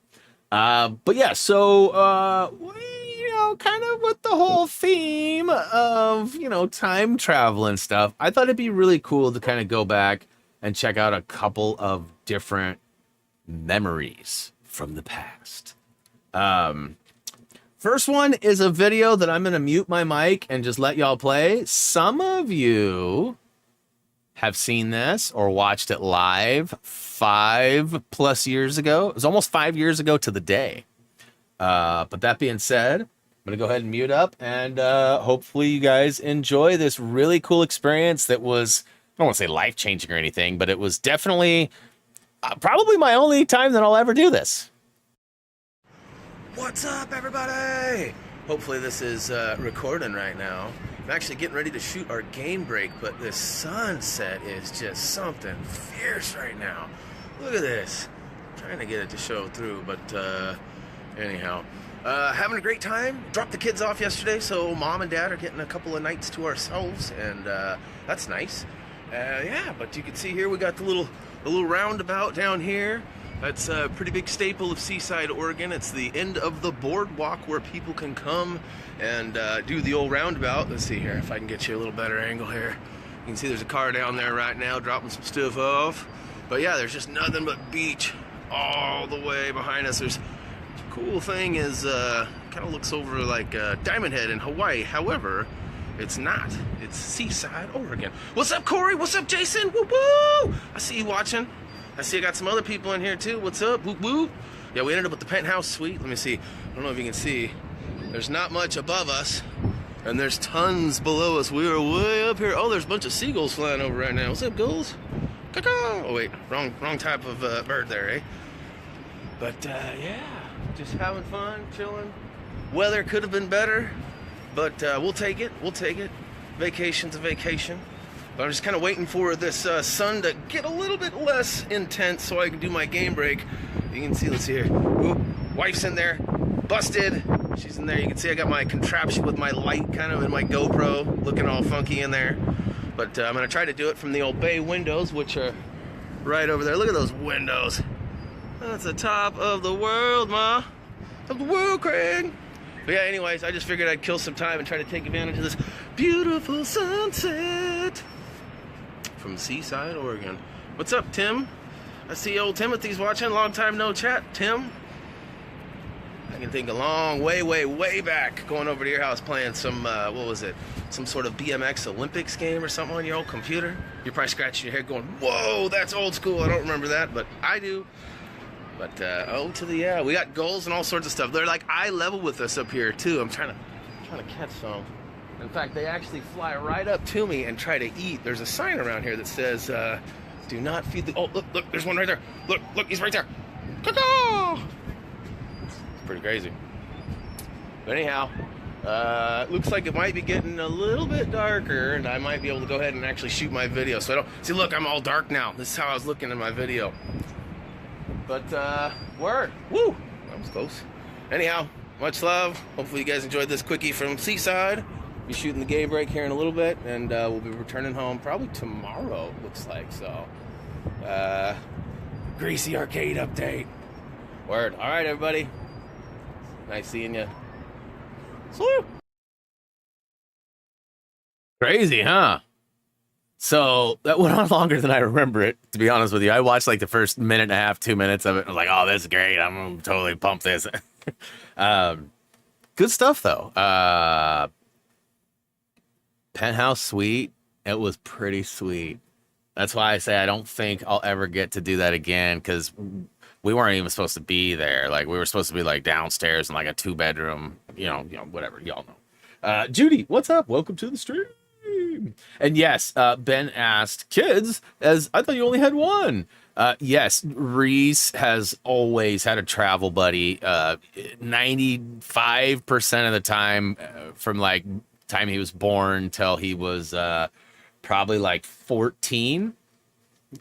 But yeah, so, you know, kind of with the whole theme of, you know, time travel and stuff, I thought it'd be really cool to kind of go back and check out a couple of different memories from the past. First one is a video that I'm going to mute my mic and just let y'all play. Some of you have seen this or watched it live 5+ years ago. It was almost 5 years ago to the day. But that being said, I'm going to go ahead and mute up and hopefully you guys enjoy this really cool experience that was, I don't want to say life-changing or anything, but it was definitely probably my only time that I'll ever do this. What's up, everybody? Hopefully this is recording right now. I'm actually getting ready to shoot our game break, but this sunset is just something fierce right now. Look at this. I'm trying to get it to show through, but anyhow. Having a great time. Dropped the kids off yesterday, so mom and dad are getting a couple of nights to ourselves, and that's nice. Yeah, but you can see here we got the little roundabout down here. That's a pretty big staple of Seaside, Oregon. It's the end of the boardwalk where people can come and do the old roundabout. Let's see here if I can get you a little better angle here. You can see there's a car down there right now dropping some stuff off. But yeah, there's just nothing but beach all the way behind us. There's cool thing is kind of looks over like Diamond Head in Hawaii. However, it's not. It's Seaside, Oregon. What's up, Corey? What's up, Jason? Woo woo! I see you watching. I see I got some other people in here too. What's up? Whoop whoop. Yeah, we ended up with the penthouse suite. Let me see. I don't know if you can see. There's not much above us, and there's tons below us. We are way up here. Oh, there's a bunch of seagulls flying over right now. What's up, gulls? Caw-caw. Oh, wait. Wrong type of bird there, eh? But, yeah. Just having fun, chilling. Weather could have been better, but we'll take it. We'll take it. Vacation's a vacation. But I'm just kind of waiting for this sun to get a little bit less intense so I can do my game break. You can see, let's see here. Ooh, wife's in there, busted. She's in there. You can see I got my contraption with my light kind of in my GoPro, looking all funky in there. But I'm gonna try to do it from the old bay windows, which are right over there. Look at those windows. That's the top of the world, Ma. Of the world, Craig. But yeah, anyways, I just figured I'd kill some time and try to take advantage of this beautiful sunset from Seaside, Oregon. What's up, Tim? I see old Timothy's watching. Long time no chat, Tim. I can think a long way back going over to your house playing some, what was it? Some sort of BMX Olympics game or something on your old computer. You're probably scratching your head going, whoa, that's old school. I don't remember that, but I do. But, yeah, we got goals and all sorts of stuff. They're like eye level with us up here, too. I'm trying to catch some. In fact, they actually fly right up to me and try to eat. There's a sign around here that says, do not feed the... Oh, look, there's one right there. Look, he's right there. Caw-caw! It's pretty crazy. But anyhow, looks like it might be getting a little bit darker, and I might be able to go ahead and actually shoot my video. So I don't... See, look, I'm all dark now. This is how I was looking in my video. But, word. Woo! That was close. Anyhow, much love. Hopefully you guys enjoyed this quickie from Seaside. Be shooting the game break here in a little bit, and we'll be returning home probably tomorrow, looks like. So, Greasy Arcade update. Word. All right, everybody. Nice seeing you. Salute. Crazy, huh? So that went on longer than I remember it, to be honest with you. I watched like the first minute and a half, 2 minutes of it. I was like, oh, this is great. I'm going to totally pump this. Good stuff, though. Penthouse suite. It was pretty sweet. That's why I say I don't think I'll ever get to do that again, because we weren't even supposed to be there. Like, we were supposed to be like downstairs in like a 2-bedroom, you know, whatever. Y'all know. Judy, what's up? Welcome to the stream. And yes, Ben asked, kids, as I thought you only had one. Yes, Reese has always had a travel buddy. 95% of the time, from like time he was born till he was probably like 14,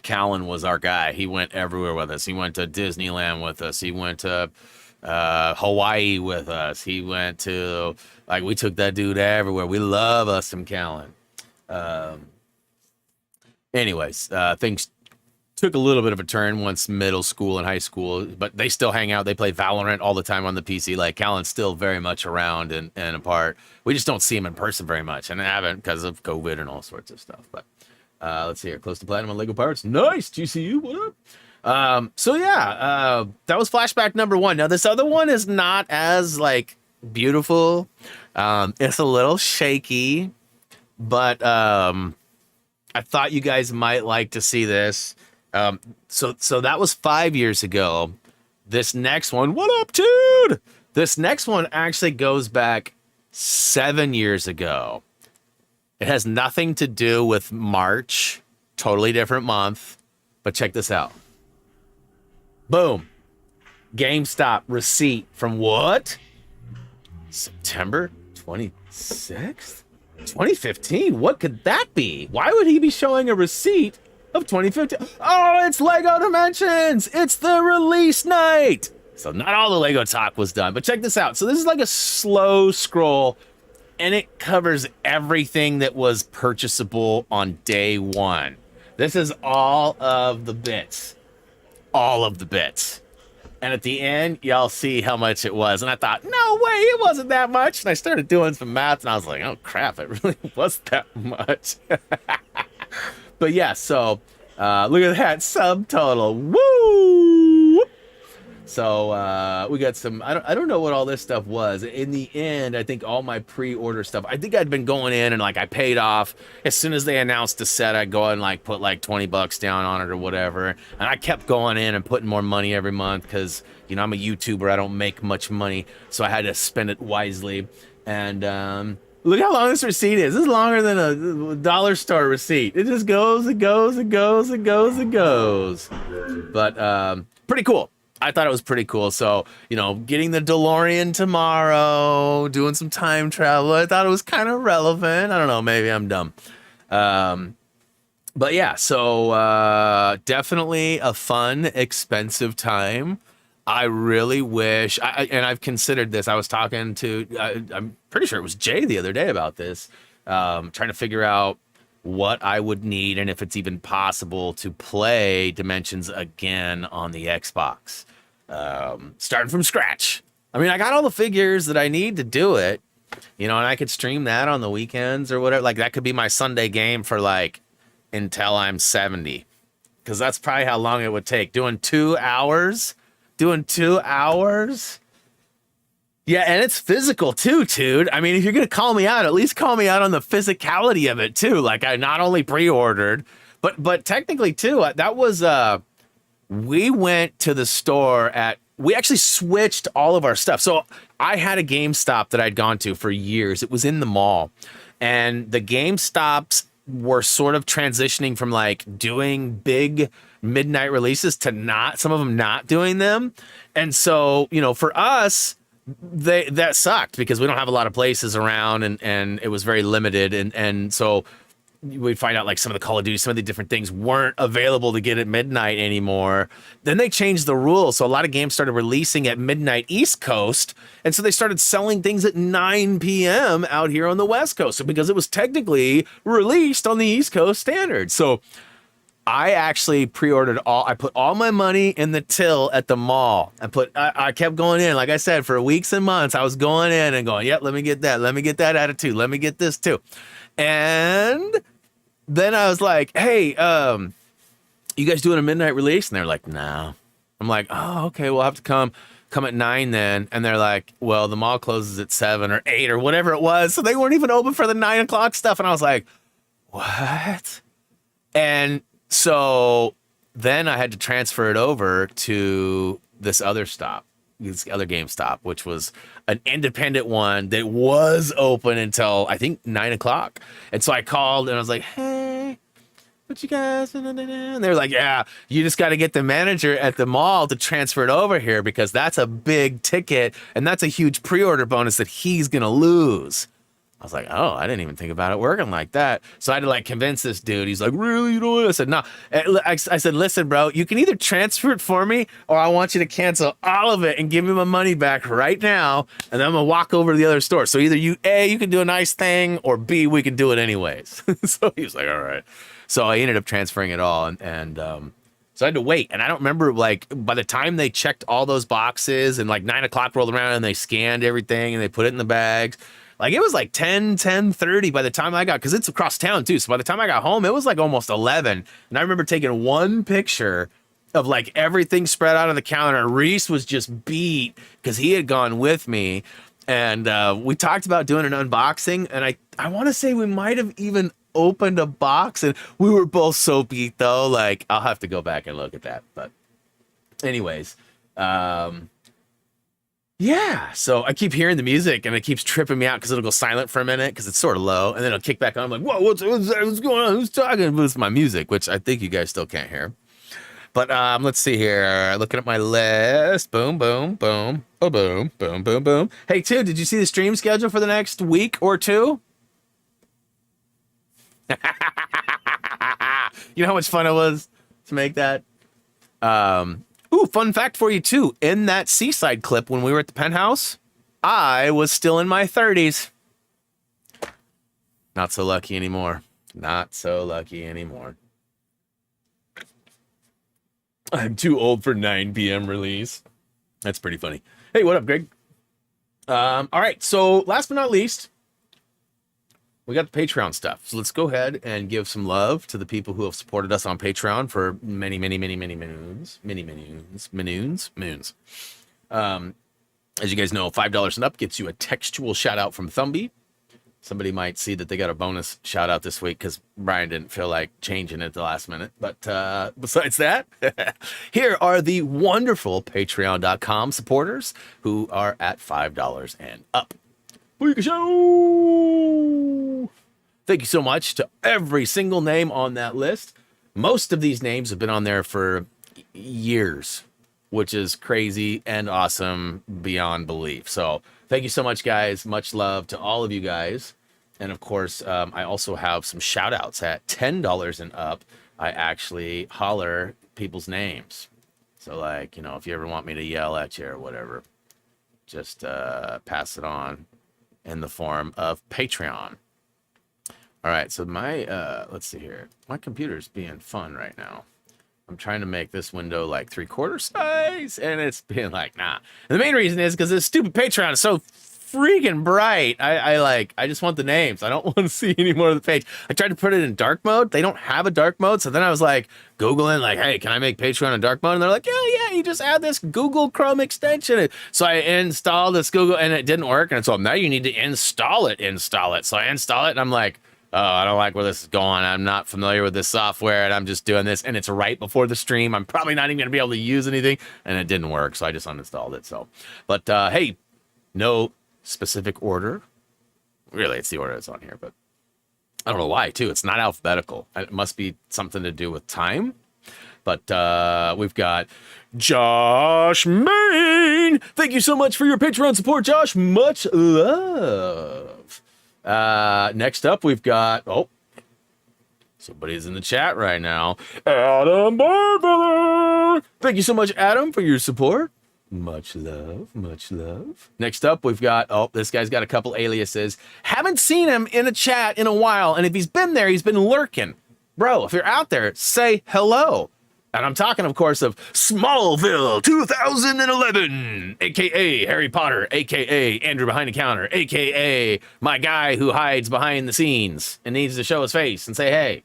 Callan was our guy. He went everywhere with us. He went to Disneyland with us. He went to Hawaii with us. He went to, like, we took that dude everywhere. We love us some Callan. Anyways, things took a little bit of a turn once middle school and high school, but they still hang out. They play Valorant all the time on the PC. Like, Callan's still very much around and apart. We just don't see him in person very much, and I haven't because of COVID and all sorts of stuff. But let's see here. Close to platinum on Lego Pirates. Nice. GCU. What up? So yeah, that was flashback number 1. Now this other one is not as like beautiful. It's a little shaky, but I thought you guys might like to see this. So that was 5 years ago. This next one, what up, dude? This next one actually goes back 7 years ago. It has nothing to do with March, totally different month, but check this out. Boom. GameStop receipt from what? September 26th? 2015? What could that be? Why would he be showing a receipt of 2015? Oh, it's Lego Dimensions! It's the release night! So not all the Lego talk was done, but check this out. So this is like a slow scroll, and it covers everything that was purchasable on day 1. This is all of the bits. All of the bits. And at the end, y'all see how much it was. And I thought, no way, it wasn't that much. And I started doing some math, and I was like, oh, crap, it really was that much. But yeah, so look at that subtotal. Woo! So we got some. I don't know what all this stuff was. In the end, I think all my pre-order stuff. I think I'd been going in and like I paid off as soon as they announced the set. I'd go and like put like $20 down on it or whatever, and I kept going in and putting more money every month because you know I'm a YouTuber. I don't make much money, so I had to spend it wisely. And look how long this receipt is. This is longer than a dollar store receipt. It just goes, it goes, it goes, it goes, it goes. But pretty cool. I thought it was pretty cool. So, you know, getting the DeLorean tomorrow, doing some time travel, I thought it was kind of relevant. I don't know, maybe I'm dumb. But yeah, so definitely a fun, expensive time. I really wish, and I've considered this. I was talking to, I'm pretty sure it was Jay the other day about this, trying to figure out what I would need and if it's even possible to play Dimensions again on the Xbox, starting from scratch. I mean, I got all the figures that I need to do it, you know, and I could stream that on the weekends or whatever. Like that could be my Sunday game for like until I'm 70, because that's probably how long it would take. Doing 2 hours. Yeah, and it's physical too, dude. I mean, if you're gonna call me out, at least call me out on the physicality of it too. Like I not only pre-ordered, but technically too, that was we went to the store we actually switched all of our stuff. So I had a GameStop that I'd gone to for years. It was in the mall, and the GameStops were sort of transitioning from like doing big midnight releases to not, some of them not doing them. And so, you know, for us, that sucked because we don't have a lot of places around, and it was very limited. And so we'd find out like some of the Call of Duty, some of the different things weren't available to get at midnight anymore. Then they changed the rules. So a lot of games started releasing at midnight East Coast. And so they started selling things at 9 p.m. out here on the West Coast. So because it was technically released on the East Coast standard. So I actually pre-ordered I put all my money in the till at the mall. I kept going in. Like I said, for weeks and months, I was going in and going, yep, let me get that. Let me get that attitude. Let me get this too. And then I was like, hey, you guys doing a midnight release? And they're like, no. I'm like, oh, okay, we'll have to come at 9 then. And they're like, well, the mall closes at 7 or 8 or whatever it was. So they weren't even open for the 9 o'clock stuff. And I was like, what? And so then I had to transfer it over to this other GameStop, which was an independent one that was open until I think 9 o'clock. And so I called and I was like, hey, what you guys? And they're like, yeah, you just got to get the manager at the mall to transfer it over here because that's a big ticket and that's a huge pre-order bonus that he's going to lose. I was like, oh, I didn't even think about it working like that. So I had to like convince this dude. He's like, really? You don't want it? I said, no. I said, listen, bro, you can either transfer it for me or I want you to cancel all of it and give me my money back right now. And then I'm going to walk over to the other store. So either you can do a nice thing, or B, we can do it anyways. So he was like, all right. So I ended up transferring it all. And so I had to wait. And I don't remember, like, by the time they checked all those boxes and like 9 o'clock rolled around and they scanned everything and they put it in the bags. Like, it was like 10:30 by the time I got, because it's across town too. So by the time I got home, it was like almost 11. And I remember taking one picture of like everything spread out on the counter. And Reese was just beat because he had gone with me. And we talked about doing an unboxing. And I want to say we might have even opened a box. And we were both so beat though. Like, I'll have to go back and look at that. But anyways, yeah, so I keep hearing the music and it keeps tripping me out because it'll go silent for a minute because it's sort of low, and then it'll kick back on. I'm like, whoa, what's going on? Who's talking? But it's my music, which I think you guys still can't hear. But let's see here. Looking at my list. Boom, boom, boom. Oh, boom, boom, boom, boom. Hey, too, did you see the stream schedule for the next week or two? You know how much fun it was to make that? Ooh, fun fact for you, too. In that Seaside clip when we were at the penthouse, I was still in my 30s. Not so lucky anymore. Not so lucky anymore. I'm too old for 9 p.m. release. That's pretty funny. Hey, what up, Greg? All right, so last but not least, we got the Patreon stuff. So let's go ahead and give some love to the people who have supported us on Patreon for many moons. As you guys know, $5 and up gets you a textual shout out from Thumby. Somebody might see that they got a bonus shout out this week because Brian didn't feel like changing it at the last minute. But besides that, here are the wonderful patreon.com supporters who are at $5 and up. Thank you so much to every single name on that list. Most of these names have been on there for years, which is crazy and awesome beyond belief. So thank you so much, guys. Much love to all of you guys. And of course, I also have some shout outs at $10 and up. I actually holler people's names. So like, you know, if you ever want me to yell at you or whatever, just pass it on in the form of Patreon. All right. So my, let's see here. My computer's being fun right now. I'm trying to make this window like 3/4 size, and it's being like, nah. And the main reason is because this stupid Patreon is so freaking bright. I just want the names. I don't want to see any more of the page. I tried to put it in dark mode. They don't have a dark mode. So then I was like Googling like, hey, can I make Patreon in dark mode? And they're like, yeah, you just add this Google Chrome extension. So I installed this Google and it didn't work. And so now you need to install it. So I install it and I'm like, oh, I don't like where this is going. I'm not familiar with this software, and I'm just doing this, and it's right before the stream. I'm probably not even going to be able to use anything, and it didn't work, so I just uninstalled it. So, but hey, no specific order. Really, it's the order that's on here, but I don't know why, too. It's not alphabetical. It must be something to do with time. But we've got Josh Main. Thank you so much for your Patreon support, Josh. Much love. Next up, we've got, somebody's in the chat right now. Adam Barber. Thank you so much, Adam, for your support. Much love. Next up, we've got, this guy's got a couple aliases. Haven't seen him in a chat in a while, and if he's been there, he's been lurking. Bro, if you're out there, say hello. And I'm talking, of course, of Smallville 2011, a.k.a. Harry Potter, a.k.a. Andrew Behind the Counter, a.k.a. my guy who hides behind the scenes and needs to show his face and say, hey.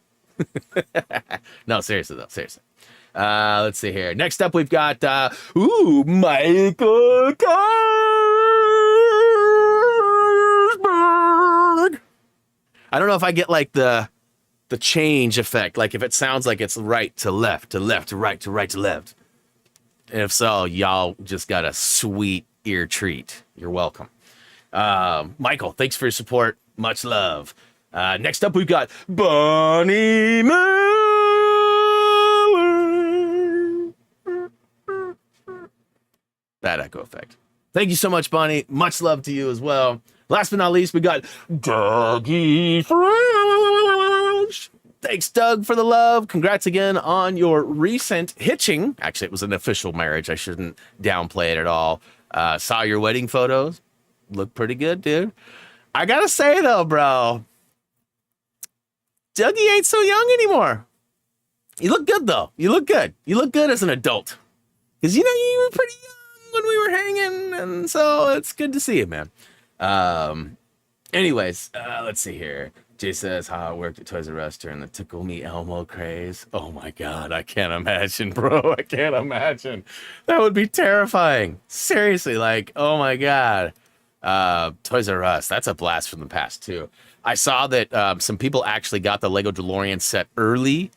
No, seriously, though. Seriously. Let's see here. Next up, we've got, Michael Karsberg. I don't know if I get, like, the change effect, like if it sounds like it's right to left to left to right to right to left. And if so, y'all just got a sweet ear treat. You're welcome. Michael, thanks for your support. Much love. Next up, we've got Bunny Miller. That echo effect. Thank you so much, Bunny. Much love to you as well. Last but not least, we got Dougie French. Thanks, Doug, for the love. Congrats again on your recent hitching. Actually, it was an official marriage. I shouldn't downplay it at all. Saw your wedding photos. Look pretty good, dude. I gotta say, though, bro, Dougie ain't so young anymore. You look good, though. You look good. You look good as an adult. Because, you know, you were pretty young when we were hanging, and so it's good to see you, man. Anyways, let's see here. Jay says how I worked at Toys R Us during the Tickle Me Elmo craze. Oh my God, I can't imagine, bro. I can't imagine. That would be terrifying. Seriously, like, oh my God. Toys R Us, that's a blast from the past too. I saw that some people actually got the Lego DeLorean set early.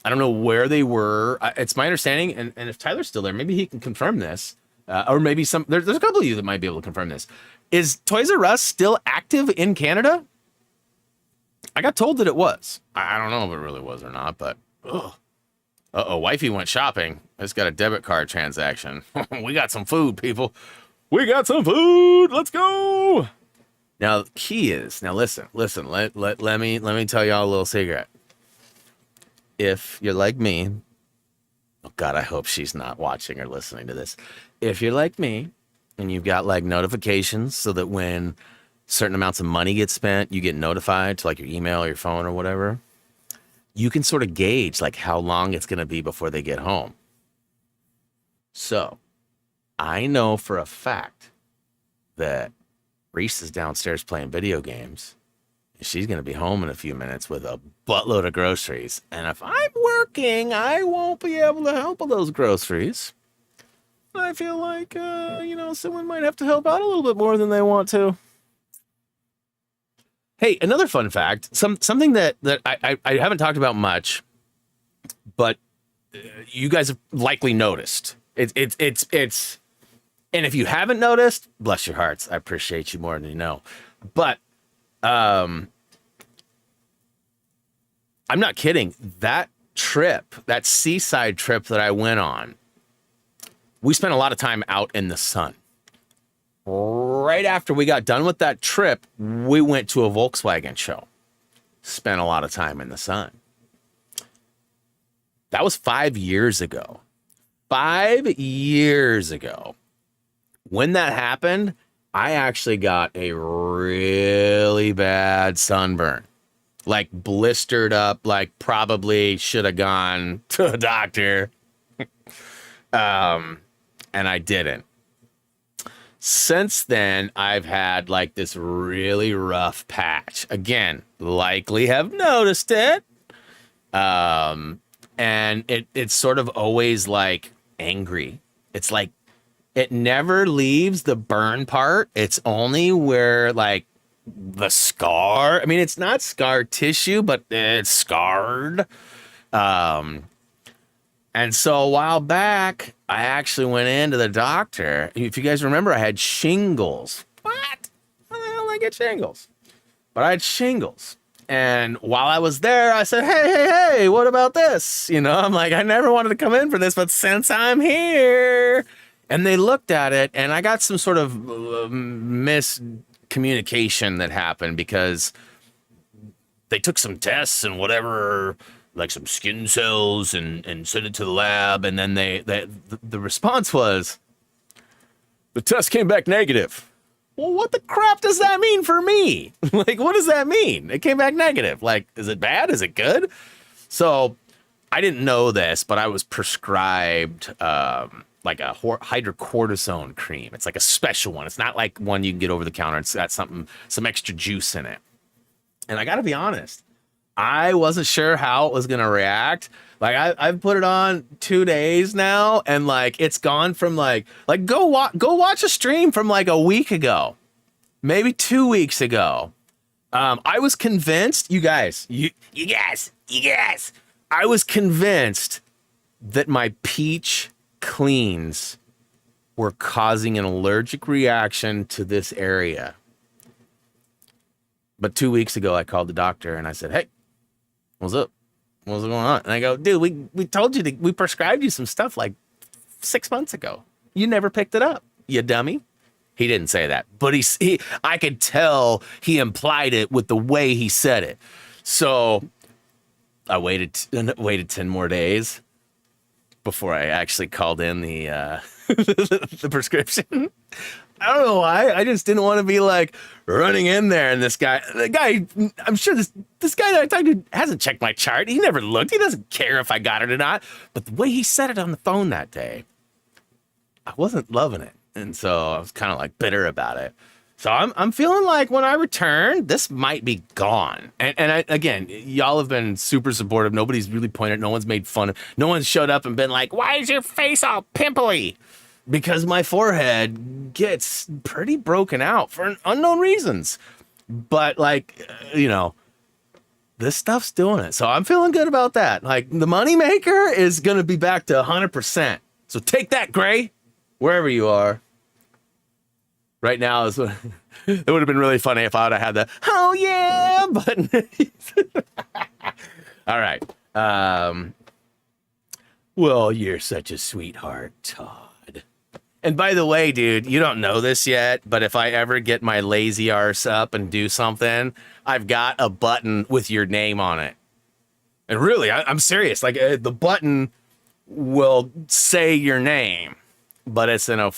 I don't know where they were. It's my understanding, and if Tyler's still there, maybe he can confirm this. Or maybe there's a couple of you that might be able to confirm this. Is Toys R Us still active in Canada? I got told that it was. I don't know if it really was or not, but wifey went shopping. I just got a debit card transaction. We got some food, people. We got some food. Let's go. Now, the key is, now listen, let me tell y'all a little secret. If you're like me, oh God, I hope she's not watching or listening to this. If you're like me and you've got like notifications so that when certain amounts of money get spent, you get notified to like your email or your phone or whatever, you can sort of gauge like how long it's going to be before they get home. So I know for a fact that Reese is downstairs playing video games She's going to be home in a few minutes with a buttload of groceries. And if I'm working, I won't be able to help with those groceries. I feel like, someone might have to help out a little bit more than they want to. Hey, another fun fact, something that I haven't talked about much, but you guys have likely noticed. It's and if you haven't noticed, bless your hearts, I appreciate you more than you know. But I'm not kidding. That trip, that seaside trip that I went on, we spent a lot of time out in the sun. Right after we got done with that trip, we went to a Volkswagen show. Spent a lot of time in the sun. That was 5 years ago. 5 years ago. When that happened, I actually got a really bad sunburn. Like blistered up, like probably should have gone to a doctor. And I didn't. Since then, I've had like this really rough patch. Again, likely have noticed it. And it's sort of always like angry. It's like it never leaves the burn part. It's only where like the scar. I mean, it's not scar tissue, but it's scarred. And so a while back, I actually went into the doctor. If you guys remember, I had shingles. What? I don't get shingles. But I had shingles. And while I was there, I said, hey, what about this? I'm like, I never wanted to come in for this, but since I'm here. And they looked at it, and I got some sort of miscommunication that happened because they took some tests and whatever, like some skin cells and sent it to the lab. And then the response was, the test came back negative. Well, what the crap does that mean for me? Like, what does that mean? It came back negative. Like, is it bad? Is it good? So I didn't know this, but I was prescribed like a hydrocortisone cream. It's like a special one. It's not like one you can get over the counter. It's got some extra juice in it. And I got to be honest, I wasn't sure how it was going to react. Like I've put it on 2 days now, and like it's gone from like go watch a stream from like a week ago, maybe 2 weeks ago. I was convinced, you guys, I was convinced that my peach cleans were causing an allergic reaction to this area. But 2 weeks ago, I called the doctor and I said, hey, what's up? What's going on? And I go, dude, we told you, we prescribed you some stuff like 6 months ago. You never picked it up, you dummy. He didn't say that, but I could tell he implied it with the way he said it. So I waited 10 more days before I actually called in the the prescription. I don't know why. I just didn't want to be like running in there. And the guy, I'm sure this guy that I talked to hasn't checked my chart. He never looked. He doesn't care if I got it or not. But the way he said it on the phone that day, I wasn't loving it. And so I was kind of like bitter about it. So I'm feeling like when I return, this might be gone. And again, y'all have been super supportive. Nobody's really pointed. No one's made fun of. No one's showed up and been like, why is your face all pimply? Because my forehead gets pretty broken out for unknown reasons. But like, this stuff's doing it. So I'm feeling good about that. Like the moneymaker is going to be back to 100%. So take that, Gray, wherever you are. Right now, it would have been really funny if I would have had the, oh yeah button. All right. Well, you're such a sweetheart, Todd. And by the way, dude, you don't know this yet, but if I ever get my lazy arse up and do something, I've got a button with your name on it. And really, I'm serious. Like the button will say your name, but it's in a...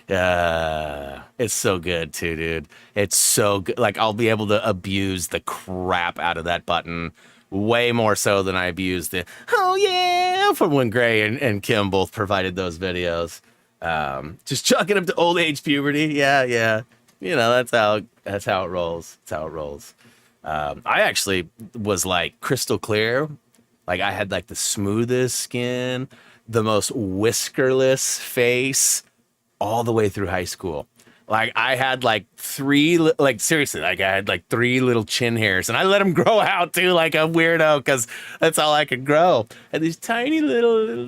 it's so good too, dude. It's so good. Like I'll be able to abuse the crap out of that button way more so than I abused the oh yeah from when Gray and Kim both provided those videos. Just chucking up to old age puberty. Yeah. that's how it rolls. That's how it rolls. I actually was like crystal clear. Like I had like the smoothest skin, the most whiskerless face all the way through high school. Like I had like seriously, like I had like 3 little chin hairs and I let them grow out too, like a weirdo, because that's all I could grow. And these tiny little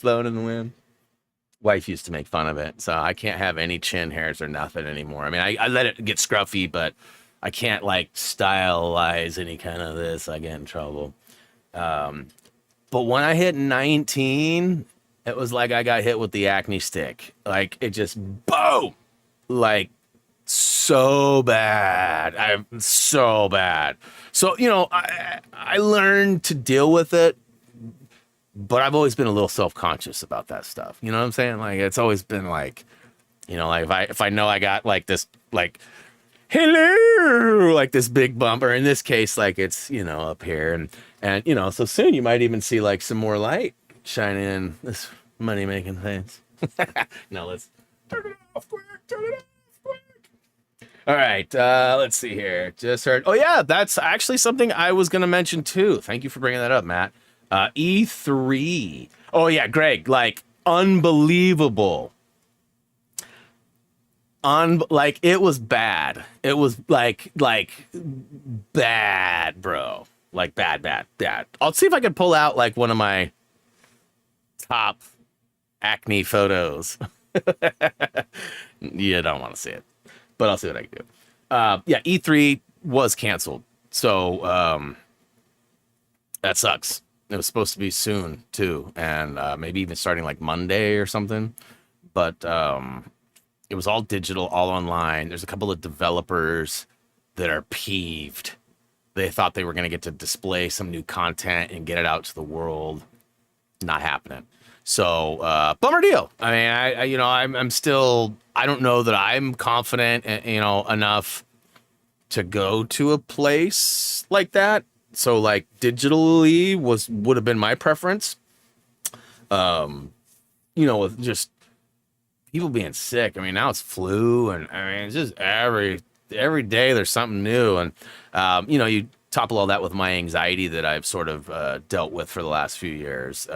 blowing in the wind. Wife used to make fun of it. So I can't have any chin hairs or nothing anymore. I mean, I let it get scruffy, but I can't like stylize any kind of this. I get in trouble. But when I hit 19, it was like I got hit with the acne stick. Like it just boom, like so bad. So bad. So, I learned to deal with it, but I've always been a little self-conscious about that stuff. You know what I'm saying? Like it's always been like, like if I know I got like this, like, hello, like this big bump, or in this case, like it's, up here and, so soon you might even see like some more light shining in this money-making things. Now let's turn it off quick. All right, let's see here. Just heard. Oh yeah, that's actually something I was going to mention too. Thank you for bringing that up, Matt. E3. Oh yeah, Greg, like unbelievable. Like it was bad. It was like bad, bro. Like bad. I'll see if I can pull out like one of my top acne photos. You don't want to see it, but I'll see what I can do. Yeah, E3 was canceled, so that sucks. It was supposed to be soon too, and maybe even starting like Monday or something. But it was all digital, all online. There's a couple of developers that are peeved. They thought they were going to get to display some new content and get it out to the world. Not happening. So bummer deal. I mean, I'm still. I don't know that I'm confident, enough to go to a place like that. So like digitally would have been my preference. With just people being sick. I mean, now it's flu, and I mean, it's just every day there's something new, and you topple all that with my anxiety that I've sort of dealt with for the last few years.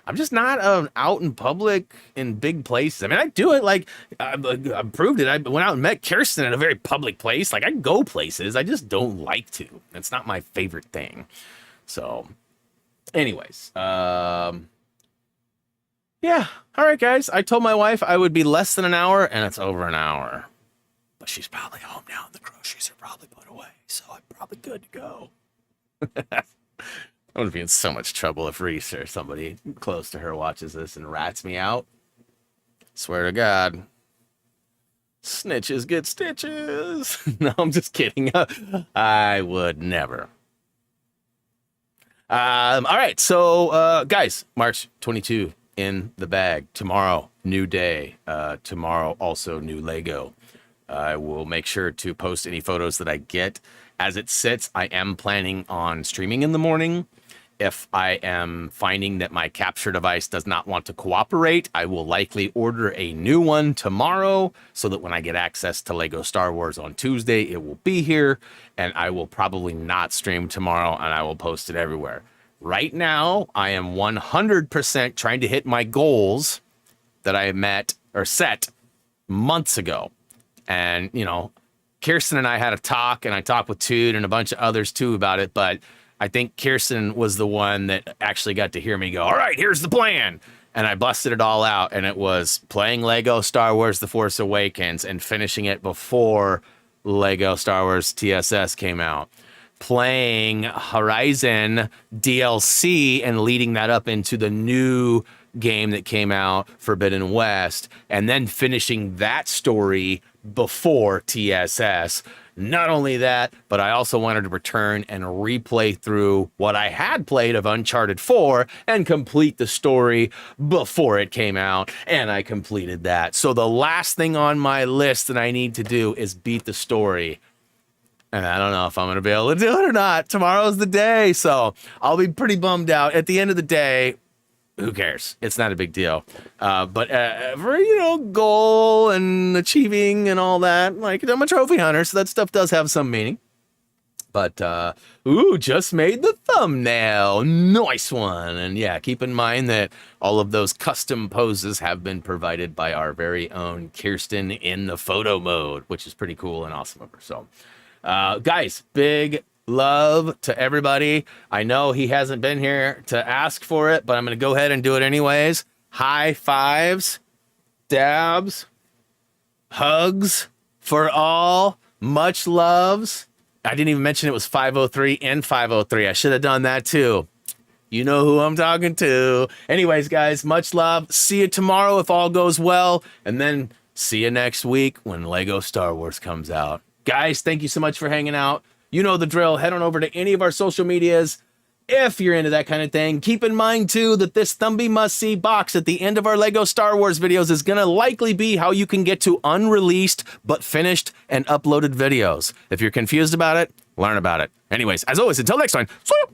I'm just not out in public in big places. I mean, I do it like I proved it. I went out and met Kirsten at a very public place. Like I go places. I just don't like to. It's not my favorite thing. So anyways, yeah. All right, guys. I told my wife I would be less than an hour, and it's over an hour. But she's probably home now, and the groceries are probably put away. So I'm probably good to go. I'm gonna be in so much trouble if Reese or somebody close to her watches this and rats me out. Swear to God. Snitches get stitches. No, I'm just kidding. I would never. All right, so guys, March 22 in the bag. Tomorrow, new day. Tomorrow, also new Lego. I will make sure to post any photos that I get. As it sits, I am planning on streaming in the morning. If I am finding that my capture device does not want to cooperate, I will likely order a new one tomorrow so that when I get access to Lego Star Wars on Tuesday, it will be here, and I will probably not stream tomorrow, and I will post it everywhere. Right now, I am 100% trying to hit my goals that I met or set months ago. And, Kirsten and I had a talk, and I talked with Toot and a bunch of others too about it, but I think Kirsten was the one that actually got to hear me go, all right, here's the plan. And I busted it all out, and it was playing Lego Star Wars The Force Awakens and finishing it before Lego Star Wars TSS came out. Playing Horizon DLC and leading that up into the new game that came out, Forbidden West, and then finishing that story before TSS. Not only that, but I also wanted to return and replay through what I had played of Uncharted 4 and complete the story before it came out, and I completed that. So the last thing on my list that I need to do is beat the story. And I don't know if I'm going to be able to do it or not. Tomorrow's the day, so I'll be pretty bummed out. At the end of the day, who cares? It's not a big deal. But for, you know, goal and achieving and all that, like, I'm a trophy hunter, so that stuff does have some meaning. But, ooh, just made the thumbnail. Nice one. And yeah, keep in mind that all of those custom poses have been provided by our very own Kirsten in the photo mode, which is pretty cool and awesome of her. So, guys, big love to everybody. I know he hasn't been here to ask for it, but I'm going to go ahead and do it anyways. High fives, dabs, hugs for all. Much loves. I didn't even mention it was 503 and 503. I should have done that too. You know who I'm talking to. Anyways, guys, much love. See you tomorrow if all goes well. And then see you next week when Lego Star Wars comes out. Guys, thank you so much for hanging out. You know the drill. Head on over to any of our social medias if you're into that kind of thing. Keep in mind, too, that this Thumby must-see box at the end of our Lego Star Wars videos is going to likely be how you can get to unreleased but finished and uploaded videos. If you're confused about it, learn about it. Anyways, as always, until next time, see ya!